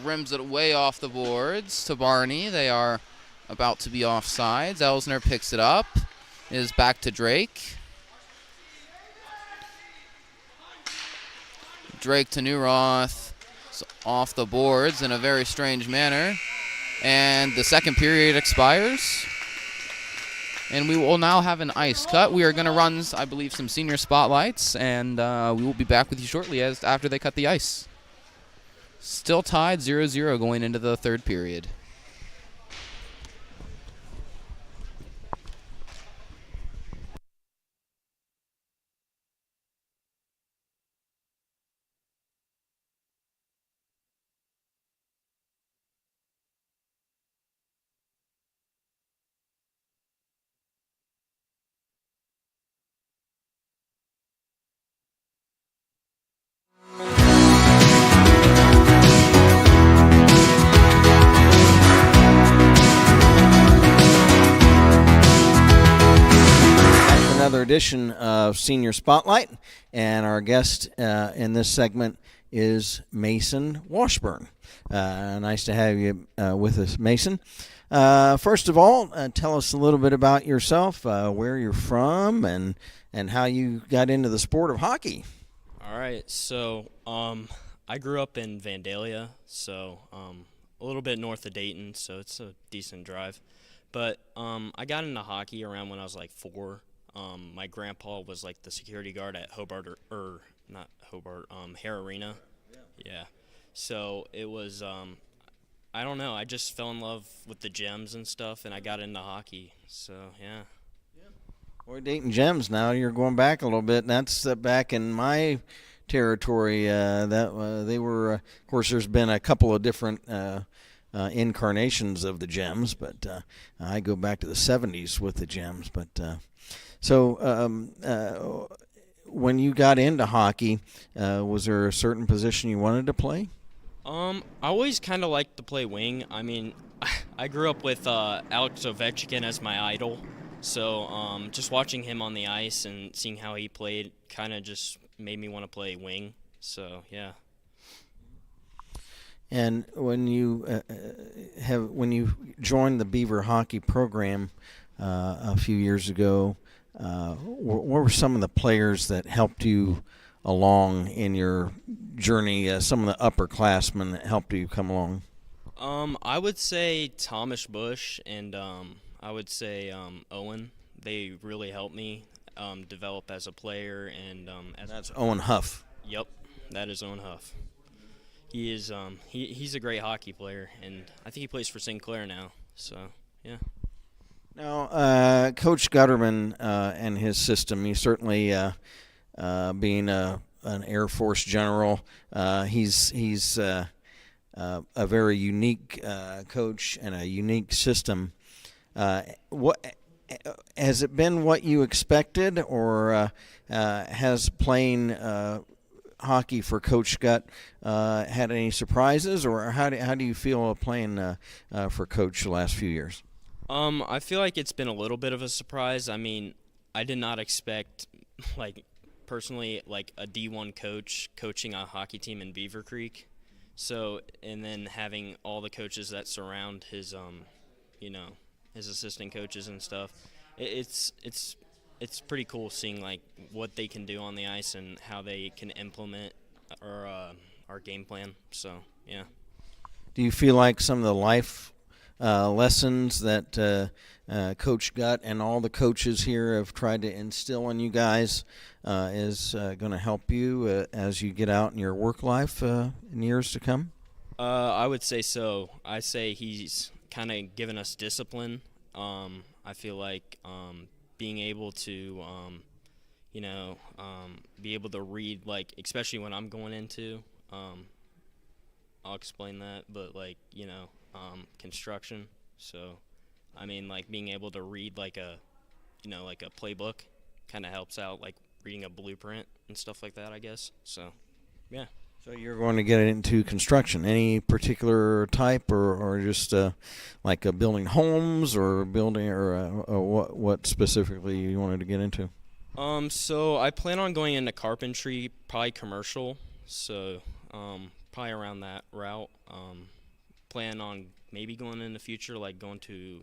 Rims it way off the boards to Barney. They are about to be offsides. Elsner picks it up. Is back to Drake. Drake to Newroth. It's off the boards in a very strange manner. And the second period expires. And we will now have an ice cut. We are going to run, I believe, some senior spotlights. And we will be back with you shortly after they cut the ice. Still tied 0-0 going into the third period. Another edition of Senior Spotlight, and our guest in this segment is Mason Washburn. Nice to have you with us, Mason. First of all, tell us a little bit about yourself, where you're from, and how you got into the sport of hockey. All right, so I grew up in Vandalia, so a little bit north of Dayton, so it's a decent drive. But I got into hockey around when I was like 4. My grandpa was like the security guard at Hare Arena. Yeah. So it was, I don't know, I just fell in love with the Gems and stuff, and I got into hockey. So, yeah. Boy, Dayton Gems, now you're going back a little bit, and that's back in my territory. They were, of course, there's been a couple of different incarnations of the Gems, but I go back to the 70s with the Gems. But so when you got into hockey, was there a certain position you wanted to play? I always kind of liked to play wing. I mean, I grew up with Alex Ovechkin as my idol, so just watching him on the ice and seeing how he played kind of just made me want to play wing. So yeah. And when you joined the Beaver hockey program a few years ago, what were some of the players that helped you along in your journey? Some of the upperclassmen that helped you come along. I would say Thomas Bush and I would say Owen. They really helped me develop as a player and That's Owen Huff. Yep, that is Owen Huff. He is he's a great hockey player, and I think he plays for St. Clair now. So yeah. Now, Coach Gutterman and his system, he certainly, being an Air Force general, he's a very unique coach and a unique system. has it been what you expected, or has playing hockey for Coach Scott had any surprises, or how do you feel playing for Coach the last few years? I feel like it's been a little bit of a surprise. I mean, I did not expect, like, personally, like a D1 coach coaching a hockey team in Beaver Creek. So, and then having all the coaches that surround his, his assistant coaches and stuff. It's pretty cool seeing like what they can do on the ice and how they can implement our game plan. So, yeah. Do you feel like some of the life lessons that Coach Gutt and all the coaches here have tried to instill in you guys is going to help you as you get out in your work life in years to come? I would say so. I say he's kind of given us discipline. I feel like being able to, be able to read, like, especially when I'm going into, I'll explain that, but, like, construction. So, I mean, like, being able to read, like a playbook kind of helps out, like, reading a blueprint and stuff like that, I guess. So, yeah. So you're going to get into construction. Any particular type, or just like building homes, or building, or what specifically you wanted to get into? So I plan on going into carpentry, probably commercial. So probably around that route. Plan on maybe going in the future, like going to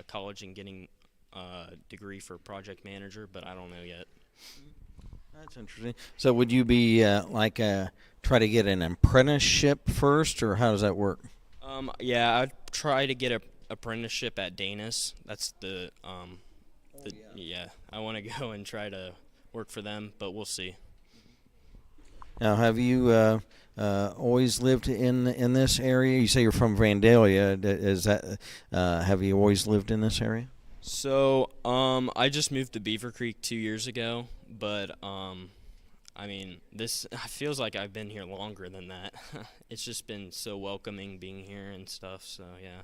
college and getting a degree for project manager, but I don't know yet. That's interesting. So would you be try to get an apprenticeship first, or how does that work? Yeah, I'd try to get a apprenticeship at Danis. That's yeah. I want to go and try to work for them, but we'll see. Now, have you always lived in this area? You say you're from Vandalia. Is that have you always lived in this area? So, I just moved to Beaver Creek 2 years ago, but I mean, this feels like I've been here longer than that. It's just been so welcoming being here and stuff. So yeah.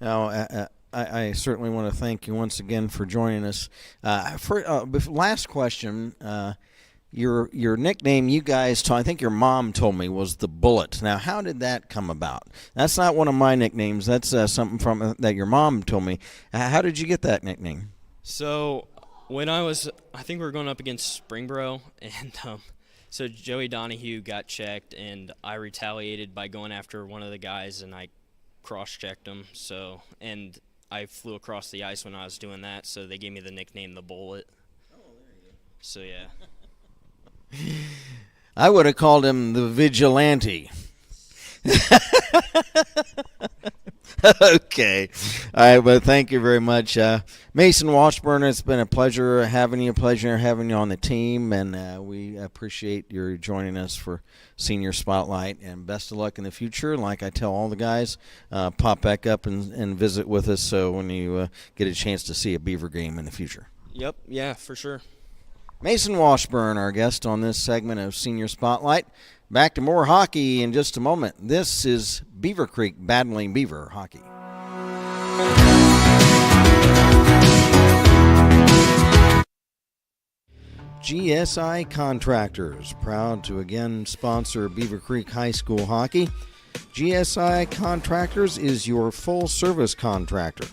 Now, I certainly want to thank you once again for joining us. Last question. Your nickname, you guys, I think your mom told me, was the Bullet. Now, how did that come about? That's not one of my nicknames. That's something from that your mom told me. How did you get that nickname? So when I think we were going up against Springboro, and so Joey Donahue got checked, and I retaliated by going after one of the guys, and I cross-checked him. So, and I flew across the ice when I was doing that, so they gave me the nickname the Bullet. Oh, there you go. So yeah. I would have called him the Vigilante. Okay. All right, well, thank you very much. Mason Washburn, it's been a pleasure having you on the team, and we appreciate your joining us for Senior Spotlight, and best of luck in the future. Like I tell all the guys, pop back up and visit with us so when you get a chance to see a Beaver game in the future. Yep, yeah, for sure. Mason Washburn, our guest on this segment of Senior Spotlight. Back to more hockey in just a moment. This is Beaver Creek battling Beaver hockey. GSI Contractors, proud to again sponsor Beaver Creek High School hockey. GSI Contractors is your full-service contractor,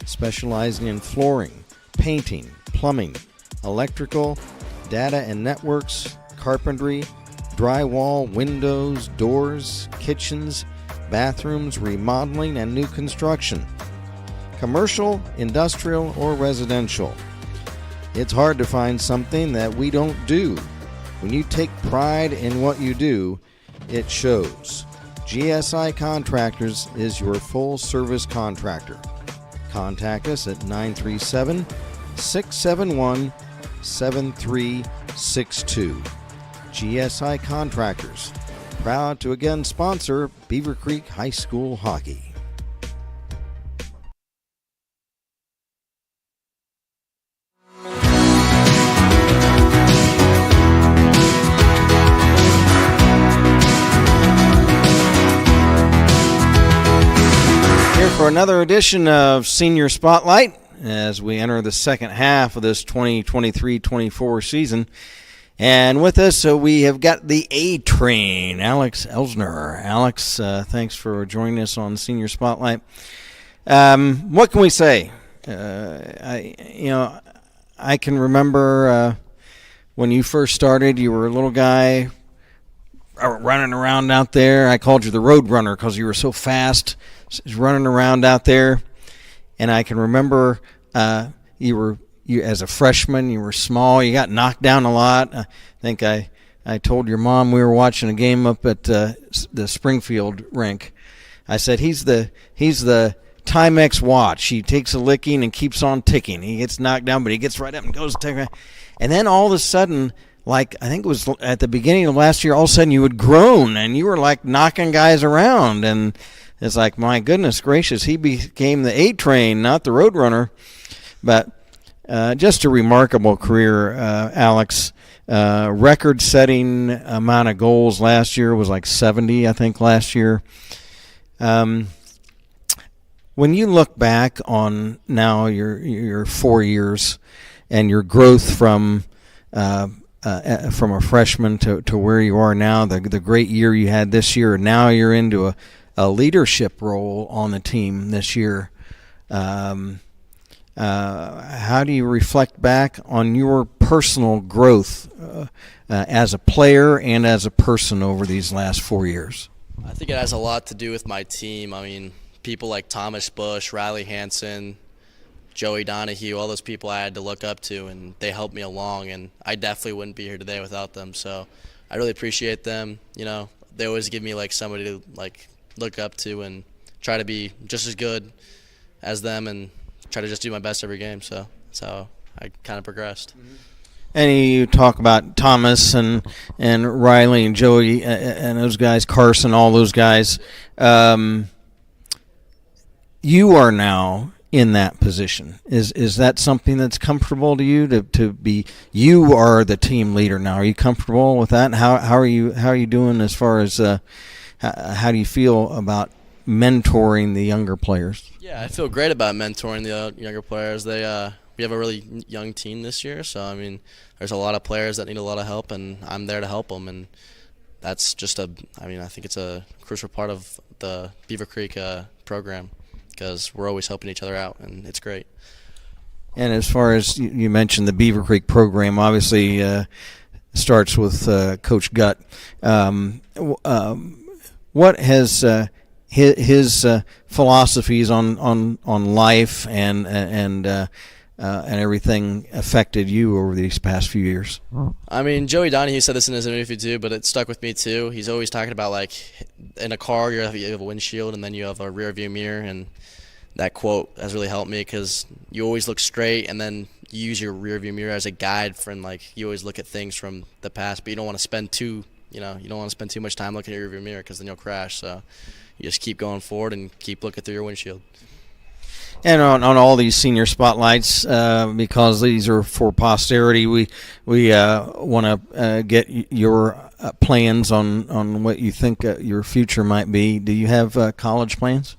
specializing in flooring, painting, plumbing, electrical, data and networks, carpentry, drywall, windows, doors, kitchens, bathrooms, remodeling, and new construction. Commercial, industrial, or residential. It's hard to find something that we don't do. When you take pride in what you do, it shows. GSI Contractors is your full-service contractor. Contact us at 937-671-7362. GSI Contractors, proud to again sponsor Beaver Creek High School hockey. Here for another edition of Senior Spotlight. as we enter the second half of this 2023-24 season. And with us, we have got the A-Train, Alex Elsner. Alex, thanks for joining us on Senior Spotlight. What can we say? I can remember when you first started, you were a little guy running around out there. I called you the road runner because you were so fast, running around out there. And I can remember you as a freshman, you were small. You got knocked down a lot. I think I told your mom we were watching a game up at the Springfield rink. I said he's the Timex watch. He takes a licking and keeps on ticking. He gets knocked down, but he gets right up and goes to take. And then all of a sudden, like I think it was at the beginning of last year, all of a sudden you would groan and you were like knocking guys around. And it's like, my goodness gracious, he became the A-Train, not the Roadrunner. But just a remarkable career, Alex. Record-setting amount of goals last year was like 70, I think, last year. When you look back on now your 4 years and your growth from a freshman to where you are now, the great year you had this year, and now you're into a leadership role on the team this year. How do you reflect back on your personal growth as a player and as a person over these last 4 years? I think it has a lot to do with my team. I mean, people like Thomas Bush, Riley Hansen, Joey Donahue, all those people I had to look up to, and they helped me along, and I definitely wouldn't be here today without them. So I really appreciate them. You know, they always give me like somebody to like look up to and try to be just as good as them and try to just do my best every game. So that's how I kind of progressed. And you talk about Thomas and Riley and Joey and those guys, Carson, all those guys. You are now in that position. Is that something that's comfortable to you to be? You are the team leader now. Are you comfortable with that? How are you doing as far as how do you feel about mentoring the younger players? Yeah, I feel great about mentoring the younger players. We have a really young team this year, so I mean, there's a lot of players that need a lot of help, and I'm there to help them, and that's just I think it's a crucial part of the Beaver Creek program, because we're always helping each other out, and it's great. And as far as you mentioned, the Beaver Creek program obviously starts with Coach Gutt. What has his philosophies on life and everything affected you over these past few years? I mean, Joey Donahue said this in his interview too, but it stuck with me too. He's always talking about, like, in a car you have a windshield and then you have a rear view mirror, and that quote has really helped me because you always look straight and then you use your rear view mirror as a guide for, like, you always look at things from the past, but you don't want to spend too much time looking at your rear view mirror because then you'll crash. So you just keep going forward and keep looking through your windshield. And on all these senior spotlights, because these are for posterity, we want to get your plans on what you think your future might be. Do you have college plans?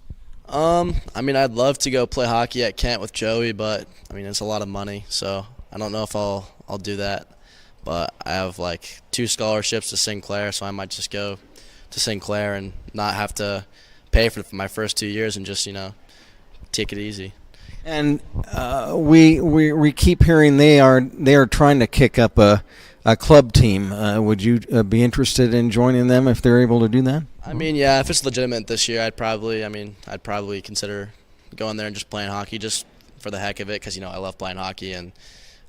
I mean, I'd love to go play hockey at Kent with Joey, but I mean, it's a lot of money, so I don't know if I'll do that. But I have like 2 scholarships to Sinclair, so I might just go to Sinclair and not have to pay for my first 2 years and just, take it easy. And we keep hearing they are trying to kick up a club team. Would you be interested in joining them if they're able to do that? I mean, yeah, if it's legitimate this year, I'd probably consider going there and just playing hockey just for the heck of it, because I love playing hockey and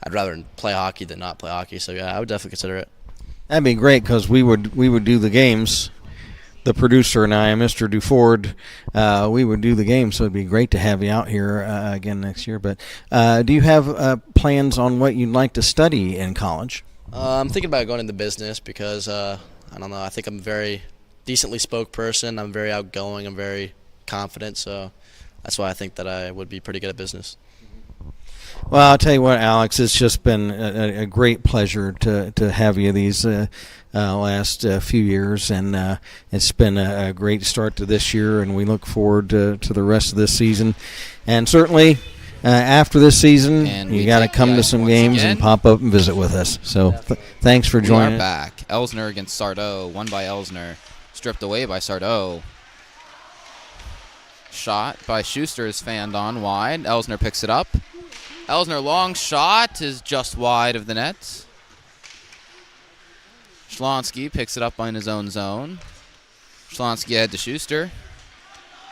I'd rather play hockey than not play hockey. So yeah, I would definitely consider it. That'd be great, because we would do the games. The producer and I, Mr. Duford, we would do the game, so it'd be great to have you out here again next year. But do you have plans on what you'd like to study in college? I'm thinking about going into business because, I don't know, I think I'm a very decently spoke person. I'm very outgoing. I'm very confident, so that's why I think that I would be pretty good at business. Well, I'll tell you what, Alex, it's just been a great pleasure to have you these last few years, and it's been a great start to this year, and we look forward to the rest of this season. And certainly after this season, And you we got to take the come to ice some once games again. and pop up and visit with us. So thanks for We are joining. back. Elsner against Sardo. Won by Elsner. Stripped away by Sardo. Shot by Schuster is fanned on wide. Elsner picks it up. Elsner long shot is just wide of the net. Schlonsky picks it up in his own zone. Schlonsky ahead to Schuster.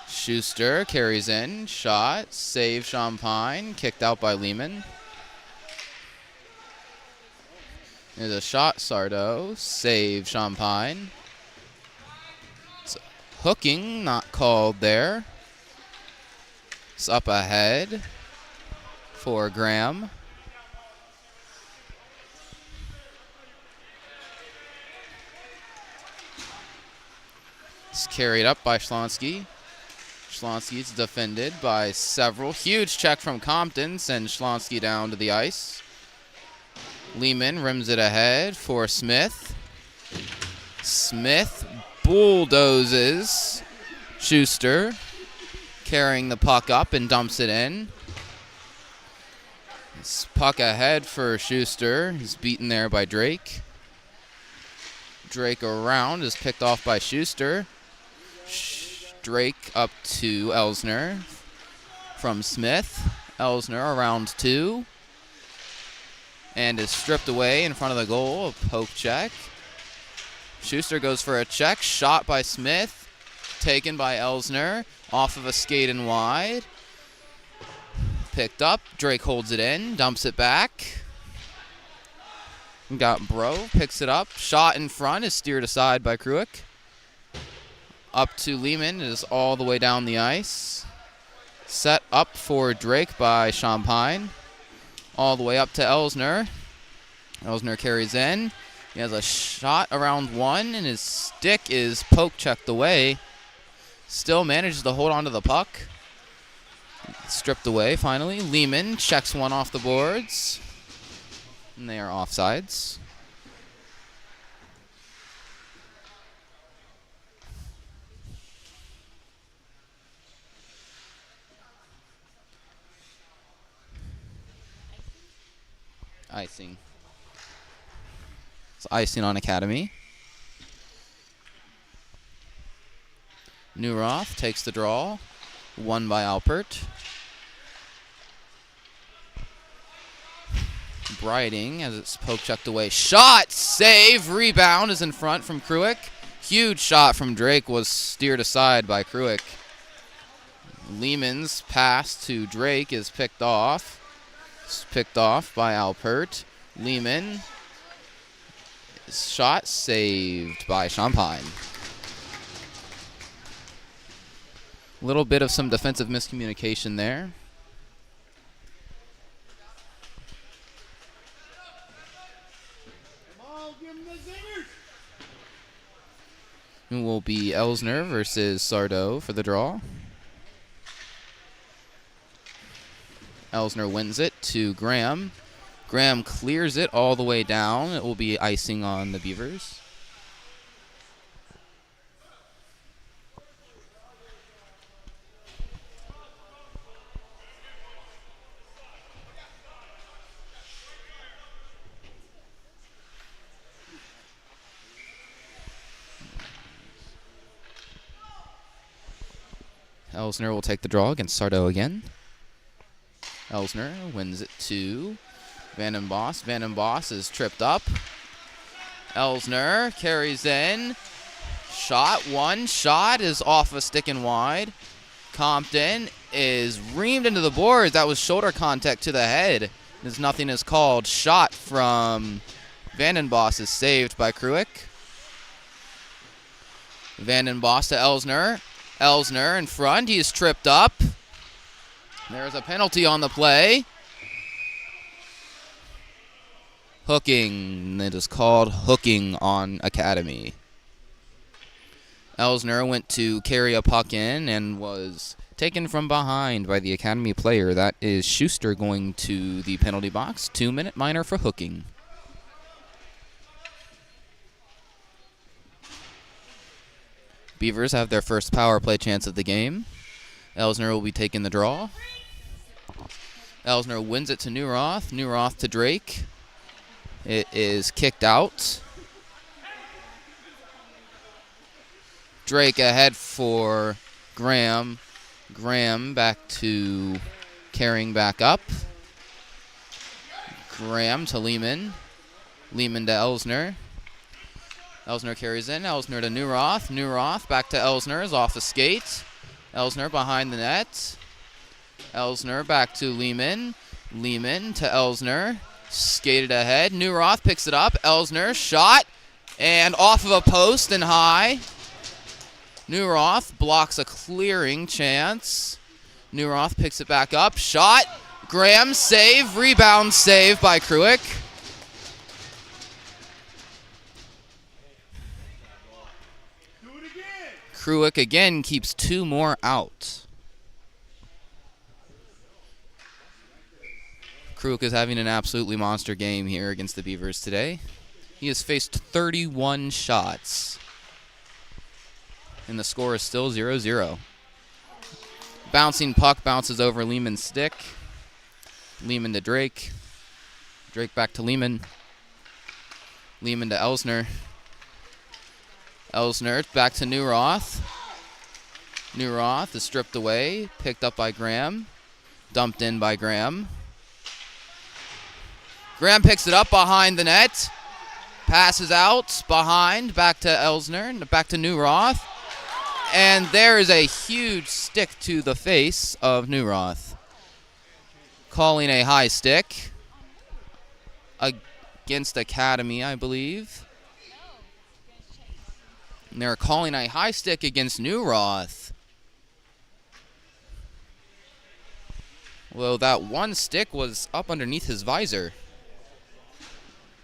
Schuster carries in. Shot. Save Champagne. Kicked out by Lehman. There's a shot, Sardo. Save Champagne. It's hooking, not called there. It's up ahead for Graham. It's carried up by Schlonsky. Schlonsky's defended by several. Huge check from Compton sends Schlonsky down to the ice. Lehman rims it ahead for Smith. Smith bulldozes Schuster, carrying the puck up and dumps it in. It's puck ahead for Schuster. He's beaten there by Drake. Drake around is picked off by Schuster. Drake up to Elsner from Smith. Elsner around 2. And is stripped away in front of the goal. A poke check. Schuster goes for a check. Shot by Smith. Taken by Elsner. Off of a skate and wide. Picked up. Drake holds it in. Dumps it back. Got Bro. Picks it up. Shot in front is steered aside by Kruick. Up to Lehman. It is all the way down the ice. Set up for Drake by Champagne. All the way up to Elsner. Elsner carries in. He has a shot around 1, and his stick is poke checked away. Still manages to hold on to the puck. Stripped away finally. Lehman checks one off the boards. And they are offsides. Icing. It's icing on Academy. Newroth takes the draw. Won by Alpert. Briding as it's poke checked away. Shot! Save! Rebound is in front from Kruick. Huge shot from Drake was steered aside by Kruick. Lehman's pass to Drake is picked off. It's picked off by Alpert. Lehman. Shot saved by Champagne. Little bit of some defensive miscommunication there. Come on, give him the zingers. It will be Elsner versus Sardo for the draw. Elsner wins it to Graham. Graham clears it all the way down. It will be icing on the Beavers. Elsner will take the draw against Sardo again. Elsner wins it to Vandenboss. Vandenboss is tripped up. Elsner carries in. Shot. One shot is off a stick and wide. Compton is reamed into the boards. That was shoulder contact to the head. As nothing is called. Shot from Vandenboss is saved by Kruick. Vandenboss to Elsner. Elsner in front. He is tripped up. There's a penalty on the play. Hooking. It is called hooking on Academy. Elsner went to carry a puck in and was taken from behind by the Academy player. That is Schuster going to the penalty box. 2-minute minor for hooking. Beavers have their first power play chance of the game. Elsner will be taking the draw. Elsner wins it to Newroth. Newroth to Drake. It is kicked out. Drake ahead for Graham. Graham back to carrying back up. Graham to Lehman. Lehman to Elsner. Elsner carries in. Elsner to Newroth. Newroth back to Elsner. Is off the skate. Elsner behind the net. Elsner back to Lehman. Lehman to Elsner. Skated ahead. Newroth picks it up. Elsner shot. And off of a post and high. Newroth blocks a clearing chance. Newroth picks it back up. Shot. Graham save. Rebound save by Kruick. Kruick again keeps 2 more out. Kruick is having an absolutely monster game here against the Beavers today. He has faced 31 shots. And the score is still 0-0. Bouncing puck bounces over Lehman's stick. Lehman to Drake. Drake back to Lehman. Lehman to Elsner. Elsner back to Newroth. Newroth is stripped away, picked up by Graham. Dumped in by Graham. Graham picks it up behind the net. Passes out behind, back to Elsner, back to Newroth. And there is a huge stick to the face of Newroth. Calling a high stick against Academy, I believe. And they're calling a high stick against Newroth. Well, that one stick was up underneath his visor.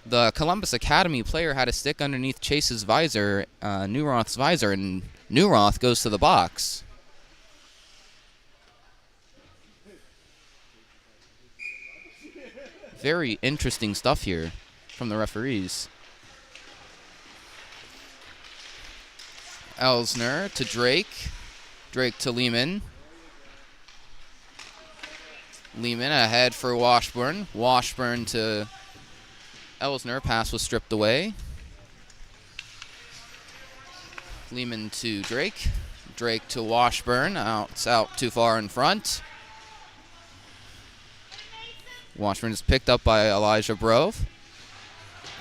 The Columbus Academy player had a stick underneath Chase's visor, Newroth's visor, and Newroth goes to the box. Very interesting stuff here from the referees. Elsner to Drake. Drake to Lehman. Lehman ahead for Washburn. Washburn to Elsner. Pass was stripped away. Lehman to Drake. Drake to Washburn. It's out too far in front. Washburn is picked up by Elijah Brove.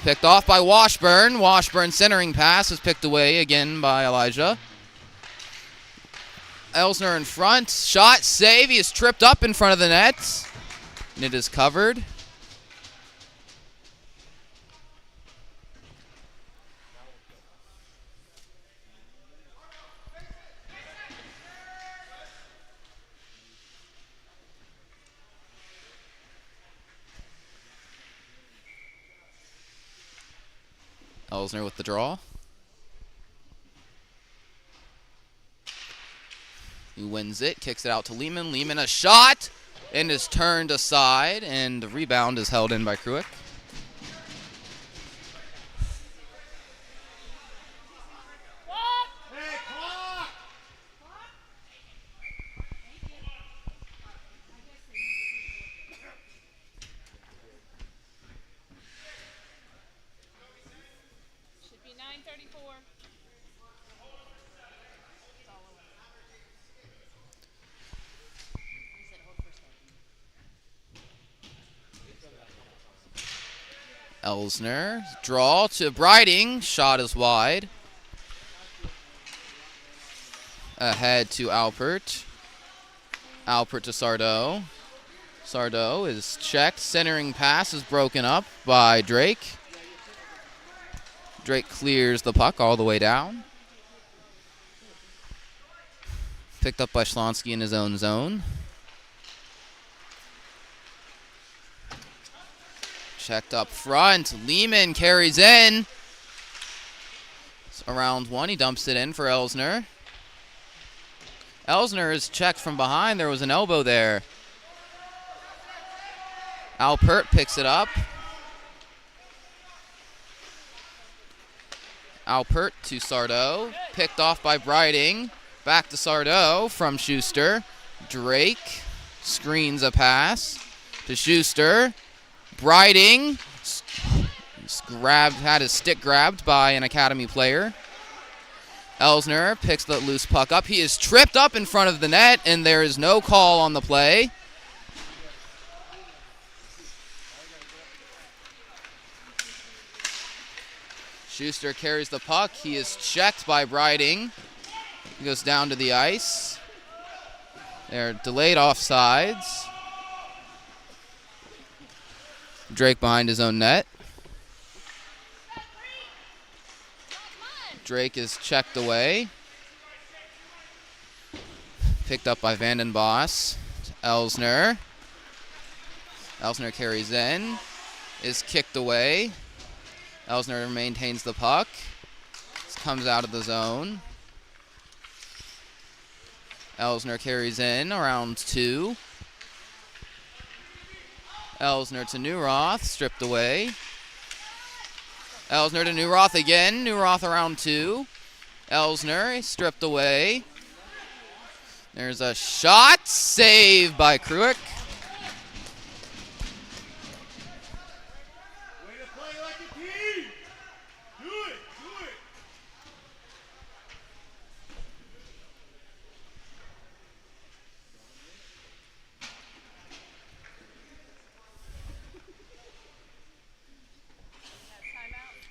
Picked off by Washburn. Washburn centering pass is picked away again by Elijah. Elsner in front. Shot, save. He is tripped up in front of the net. And it is covered. Elsner with the draw. He wins it, kicks it out to Lehman. Lehman a shot and is turned aside, and the rebound is held in by Kruick. Elsner, draw to Briding, shot is wide. Ahead to Alpert. Alpert to Sardo. Sardo is checked, centering pass is broken up by Drake. Drake clears the puck all the way down. Picked up by Schlonsky in his own zone. Checked up front. Lehman carries in. It's around one. He dumps it in for Elsner. Elsner is checked from behind. There was an elbow there. Alpert picks it up. Alpert to Sardo. Picked off by Briding. Back to Sardo from Schuster. Drake screens a pass. to Schuster. Briding. Had his stick grabbed by an Academy player. Elsner picks the loose puck up. He is tripped up in front of the net, and there is no call on the play. Schuster carries the puck. He is checked by Briding. He goes down to the ice. They're delayed offsides. Drake behind his own net. Drake is checked away. Picked up by Vanden Boss. Elsner. Elsner carries in. Is kicked away. Elsner maintains the puck. This comes out of the zone. Elsner carries in around 2. Elsner to Newroth, stripped away. Elsner to Newroth again. Newroth around 2. Elsner stripped away. There's a shot. Saved by Kruick. Way to play like a team. Do it.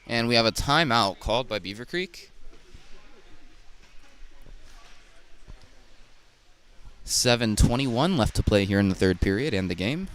And we have a timeout called by Beaver Creek. 7:21 left to play here in the third period and the game.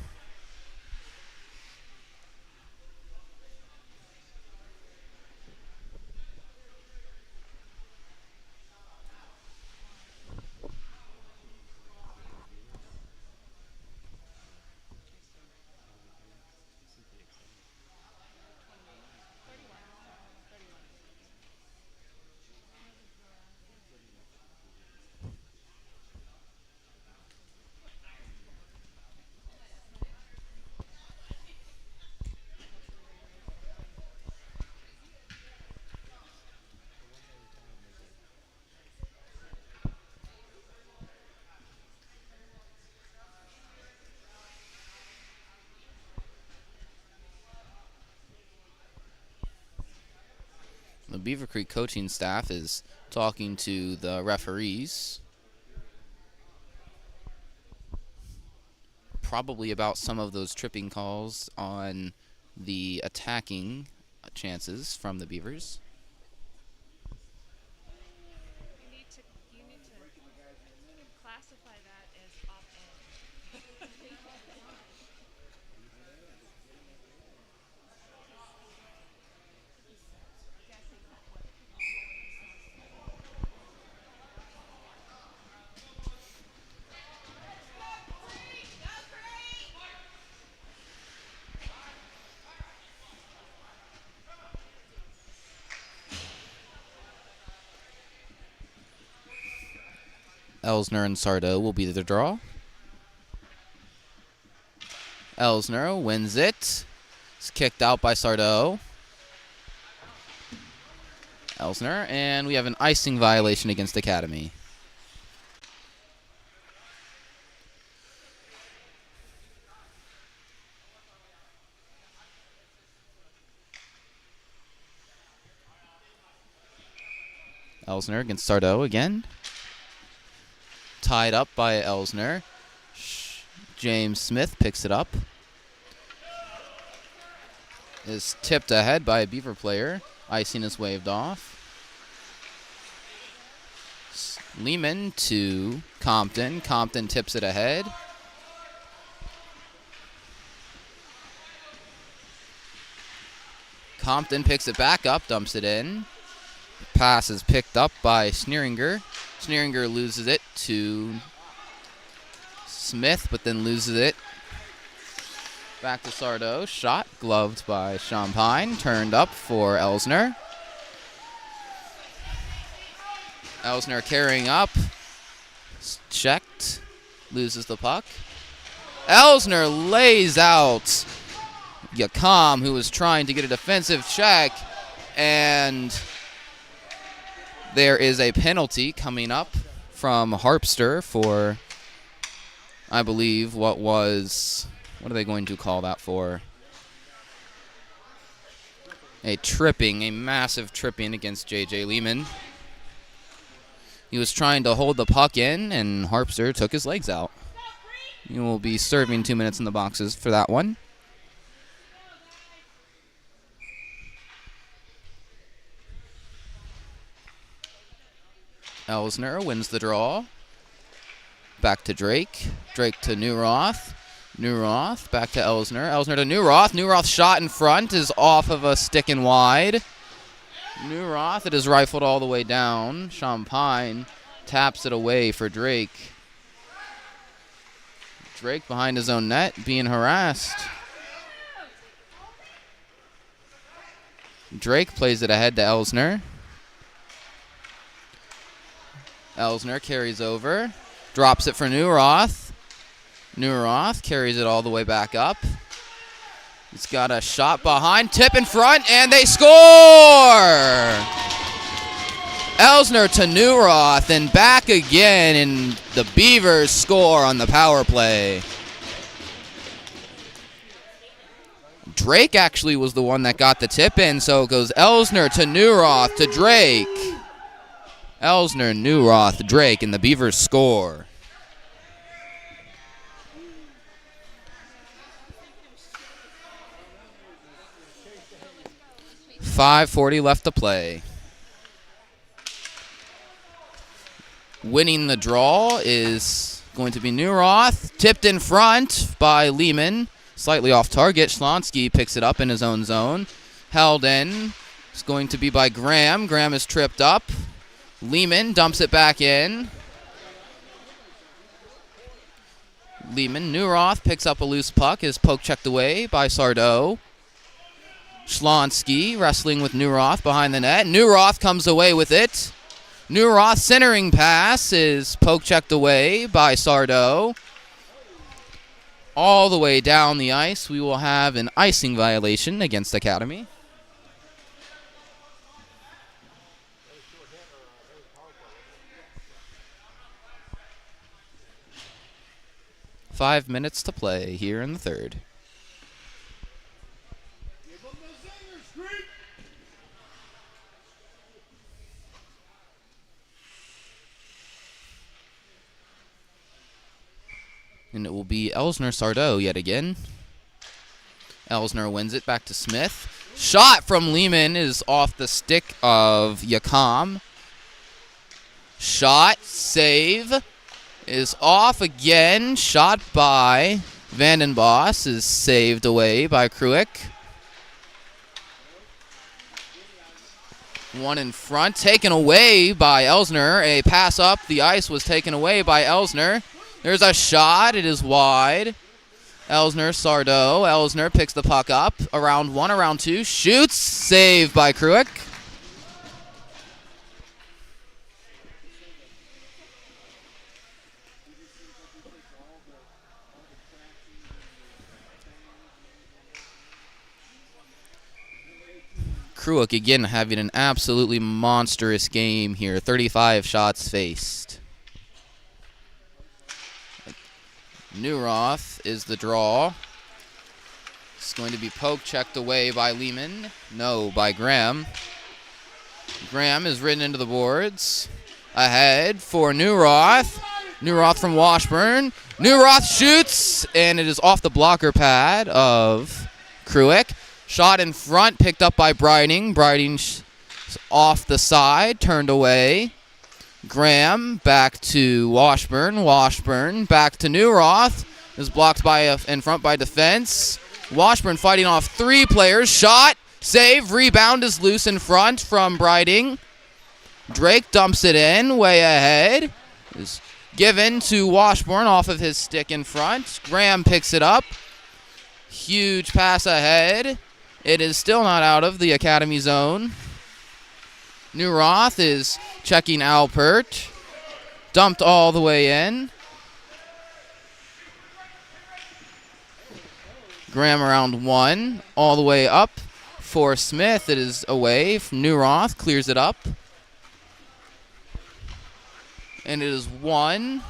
The Beaver Creek coaching staff is talking to the referees, probably about some of those tripping calls on the attacking chances from the Beavers. You need to classify that as off-end. Elsner and Sardo will be the draw. Elsner wins it. It's kicked out by Sardo. Elsner, and we have an icing violation against Academy. Elsner against Sardo again. Tied up by Elsner. James Smith picks it up. Is tipped ahead by a Beaver player. Icing is waved off. Lehman to Compton. Compton tips it ahead. Compton picks it back up, dumps it in. Pass is picked up by Sneeringer. Sneeringer loses it to Smith, but then loses it back to Sardo. Shot gloved by Champagne. Turned up for Elsner. Elsner carrying up. Checked. Loses the puck. Elsner lays out Yakam, who was trying to get a defensive check, and there is a penalty coming up from Harpster for, I believe, what was What are they going to call that for? A tripping, a massive tripping against J.J. Lehman. He was trying to hold the puck in, and Harpster took his legs out. He will be serving 2 minutes in the boxes for that one. Elsner wins the draw. Back to Drake. Drake to Newroth. Newroth back to Elsner. Elsner to Newroth. Newroth shot in front is off of a stick and wide. Newroth, it is rifled all the way down. Champagne taps it away for Drake. Drake behind his own net, being harassed. Drake plays it ahead to Elsner. Elsner carries over, drops it for Newroth. Newroth carries it all the way back up. He's got a shot behind, tip in front, and they score! Elsner to Newroth, and back again, and the Beavers score on the power play. Drake actually was the one that got the tip in, so it goes Elsner to Newroth to Drake. Elsner, Newroth, Drake, and the Beavers score. .540 left to play. Winning the draw is going to be Newroth. Tipped in front by Lehman. Slightly off target. Schlonsky picks it up in his own zone. Held in. It's going to be by Graham. Graham is tripped up. Lehman dumps it back in. Lehman. Newroth picks up a loose puck. Is poke checked away by Sardo. Schlonsky wrestling with Newroth behind the net. Newroth comes away with it. Newroth centering pass is poke checked away by Sardo. All the way down the ice, we will have an icing violation against Academy. Five minutes to play here in the third. And it will be Elsner Sardo yet again. Elsner wins it back to Smith. Shot from Lehman is off the stick of Yakam. Shot, save, is off again. Shot by Vandenbos is saved away by Kruick. One in front, taken away by Elsner. A pass up the ice was taken away by Elsner. There's a shot. It is wide. Elsner, Sardo. Elsner picks the puck up. Around one, around two. Shoots. Saved by Kruick. Kruick again having an absolutely monstrous game here. 35 shots faced. Newroth is the draw. It's going to be poke checked away by Lehman. No, by Graham. Graham is ridden into the boards. Ahead for Newroth. Newroth from Washburn. Newroth shoots, and it is off the blocker pad of Kruick. Shot in front, picked up by Briding. Briding off the side, turned away. Graham back to Washburn. Washburn back to Newroth. Is blocked by in front by defense. Washburn fighting off three players. Shot, save, rebound is loose in front from Briding. Drake dumps it in, way ahead. Is given to Washburn off of his stick in front. Graham picks it up. Huge pass ahead. It is still not out of the Academy zone. Newroth is checking Alpert. Dumped all the way in. Graham around one. All the way up for Smith. It is away. Newroth clears it up. And it is one.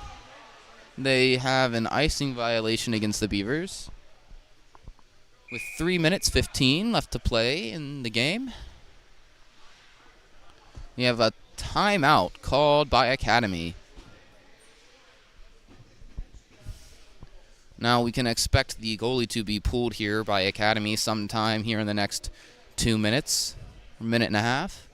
They have an icing violation against the Beavers. with 3 minutes 15 left to play in the game. We have a timeout called by Academy. Now we can expect the goalie to be pulled here by Academy sometime here in the next 2 minutes, or minute and a half.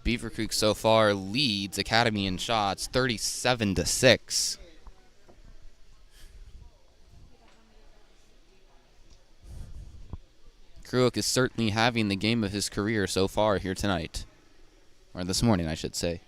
Beaver Creek so far leads Academy in shots 37-6. Kruik is certainly having the game of his career so far here tonight. Or this morning, I should say.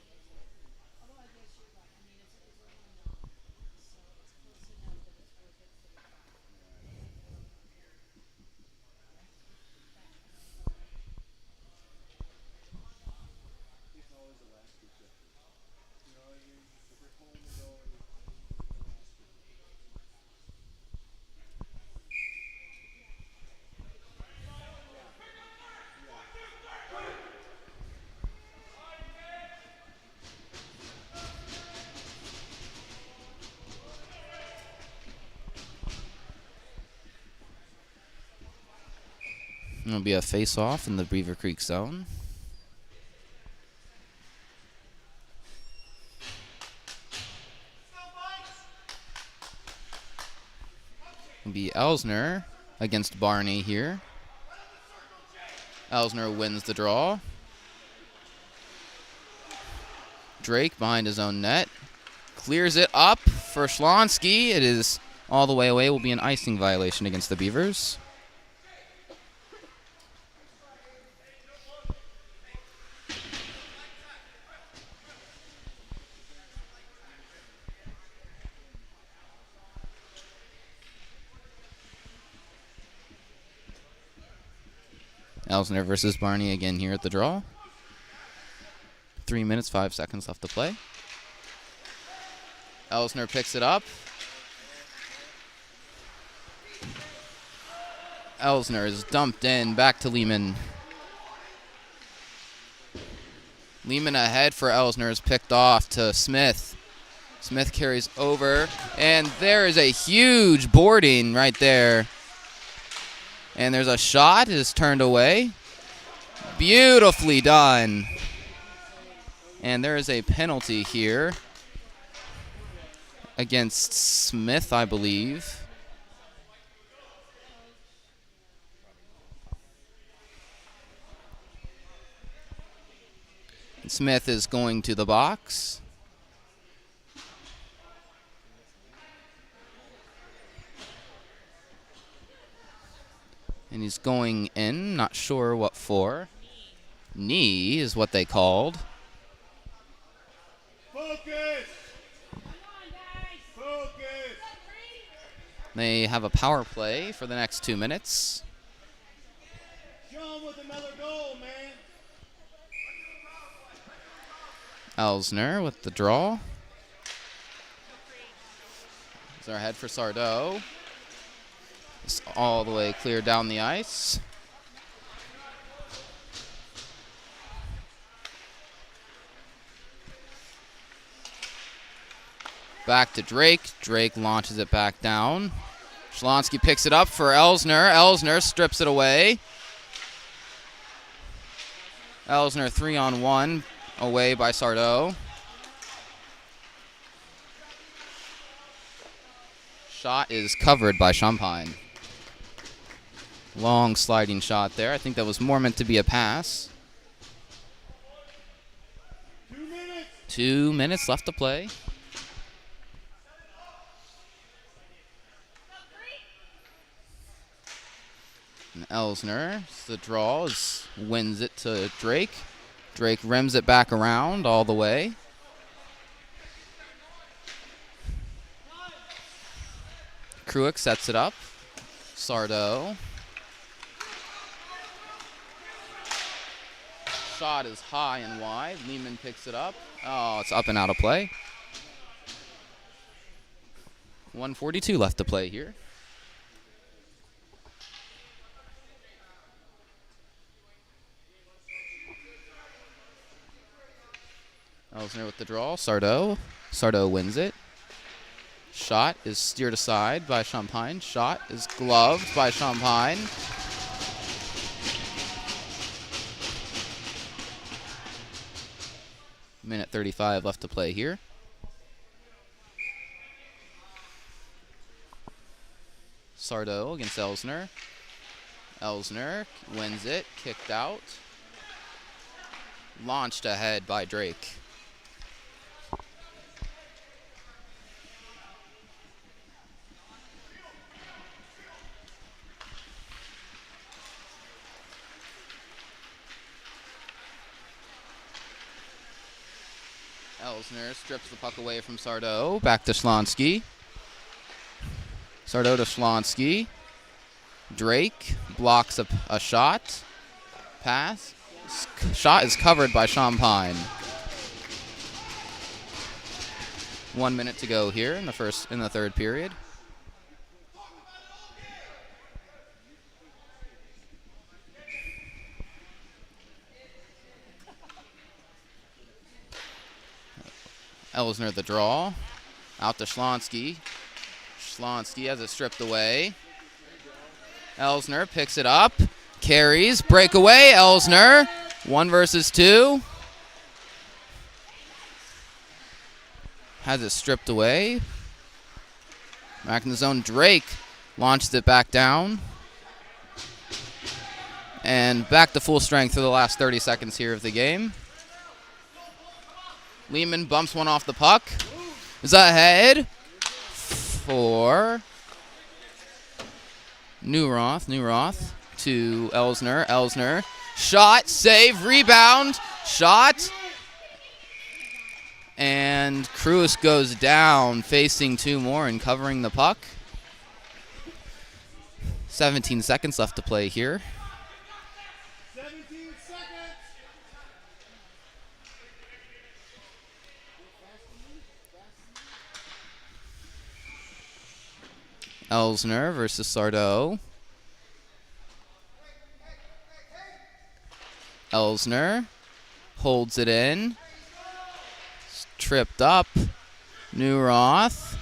It'll be a face-off in the Beaver Creek zone. It'll be Elsner against Barney here. Elsner wins the draw. Drake behind his own net. Clears it up for Schlonsky. It is all the way away. Will be an icing violation against the Beavers. Elsner versus Barney again here at the draw. 3 minutes, 5 seconds left to play. Elsner picks it up. Elsner is dumped in, back to Lehman. Lehman ahead for Elsner is picked off to Smith. Smith carries over, and there is a huge boarding right there. And there's a shot, it is turned away. Beautifully done. And there is a penalty here against Smith, I believe. Smith is going to the box. And he's going in, not sure what for. Knee is what they called. Focus! Focus! They have a power play for the next 2 minutes. Show 'em with another goal, man. Elsner with the draw. Is our head for Sardo. It's all the way clear down the ice. Back to Drake. Drake launches it back down. Schlonsky picks it up for Elsner. Elsner strips it away. Elsner 3-on-1 away by Sardo. Shot is covered by Champagne. Long sliding shot there. I think that was more meant to be a pass. 2 minutes. 2 minutes left to play. And Elsner, the draw, wins it to Drake. Drake rims it back around all the way. Kruik sets it up. Sardo. Shot is high and wide. Lehman picks it up. Oh, it's up and out of play. 1:42 left to play here. Elsner with the draw. Sardo. Sardo wins it. Shot is steered aside by Champagne. Shot is gloved by Champagne. Minute 35 left to play here. Sardo against Elsner. Elsner wins it. Kicked out. Launched ahead by Drake. Elsner strips the puck away from Sardo. Back to Schlonsky. Sardo to Schlonsky. Drake blocks a shot. Pass. Shot is covered by Champagne. 1 minute to go here in the third period. Elsner the draw. Out to Schlonsky. Schlonsky has it stripped away. Elsner picks it up. Carries. Breakaway. Elsner. 1 versus 2. Has it stripped away. Back in the zone. Drake launched it back down. And back to full strength for the last 30 seconds here of the game. Lehman bumps one off the puck. Is ahead for Newroth. Newroth to Elsner. Elsner. Shot. Save. Rebound. Shot. And Cruz goes down, facing 2 more and covering the puck. 17 seconds left to play here. 17 seconds. Elsner versus Sardo. Elsner holds it in. Tripped up. Newroth.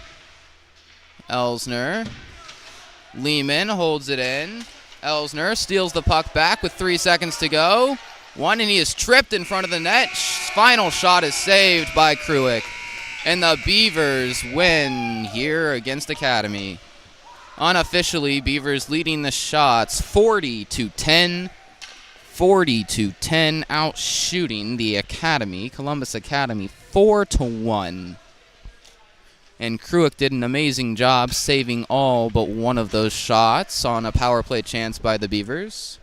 Elsner. Lehman holds it in. Elsner steals the puck back with 3 seconds to go. And he is tripped in front of the net. Final shot is saved by Kruick. And the Beavers win here against Academy. Unofficially, Beavers leading the shots 40-10. 40-10, out shooting the Academy, Columbus Academy, 4-1. And Kruick did an amazing job saving all but one of those shots on a power play chance by the Beavers.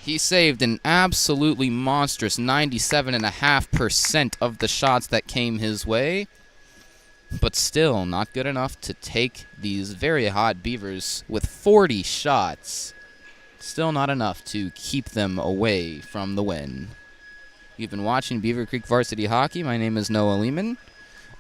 He saved an absolutely monstrous 97.5% of the shots that came his way. But still not good enough to take these very hot Beavers with 40 shots. Still not enough to keep them away from the win. You've been watching Beaver Creek Varsity Hockey. My name is Noah Lehman.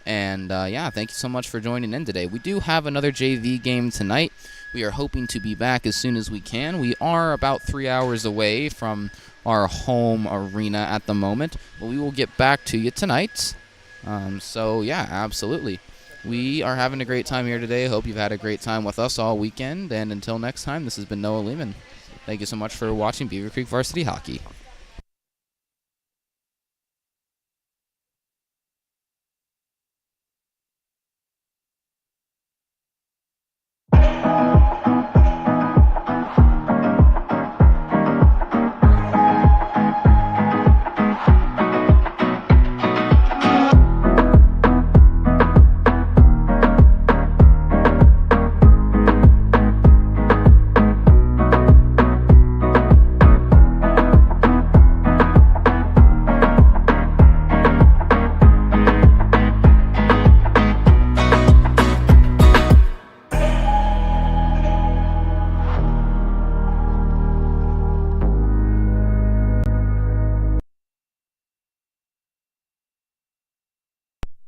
And thank you so much for joining in today. We do have another JV game tonight. We are hoping to be back as soon as we can. We are about 3 hours away from our home arena at the moment. But we will get back to you tonight. Absolutely. We are having a great time here today. Hope you've had a great time with us all weekend. And until next time, this has been Noah Lehman. Thank you so much for watching Beaver Creek Varsity Hockey.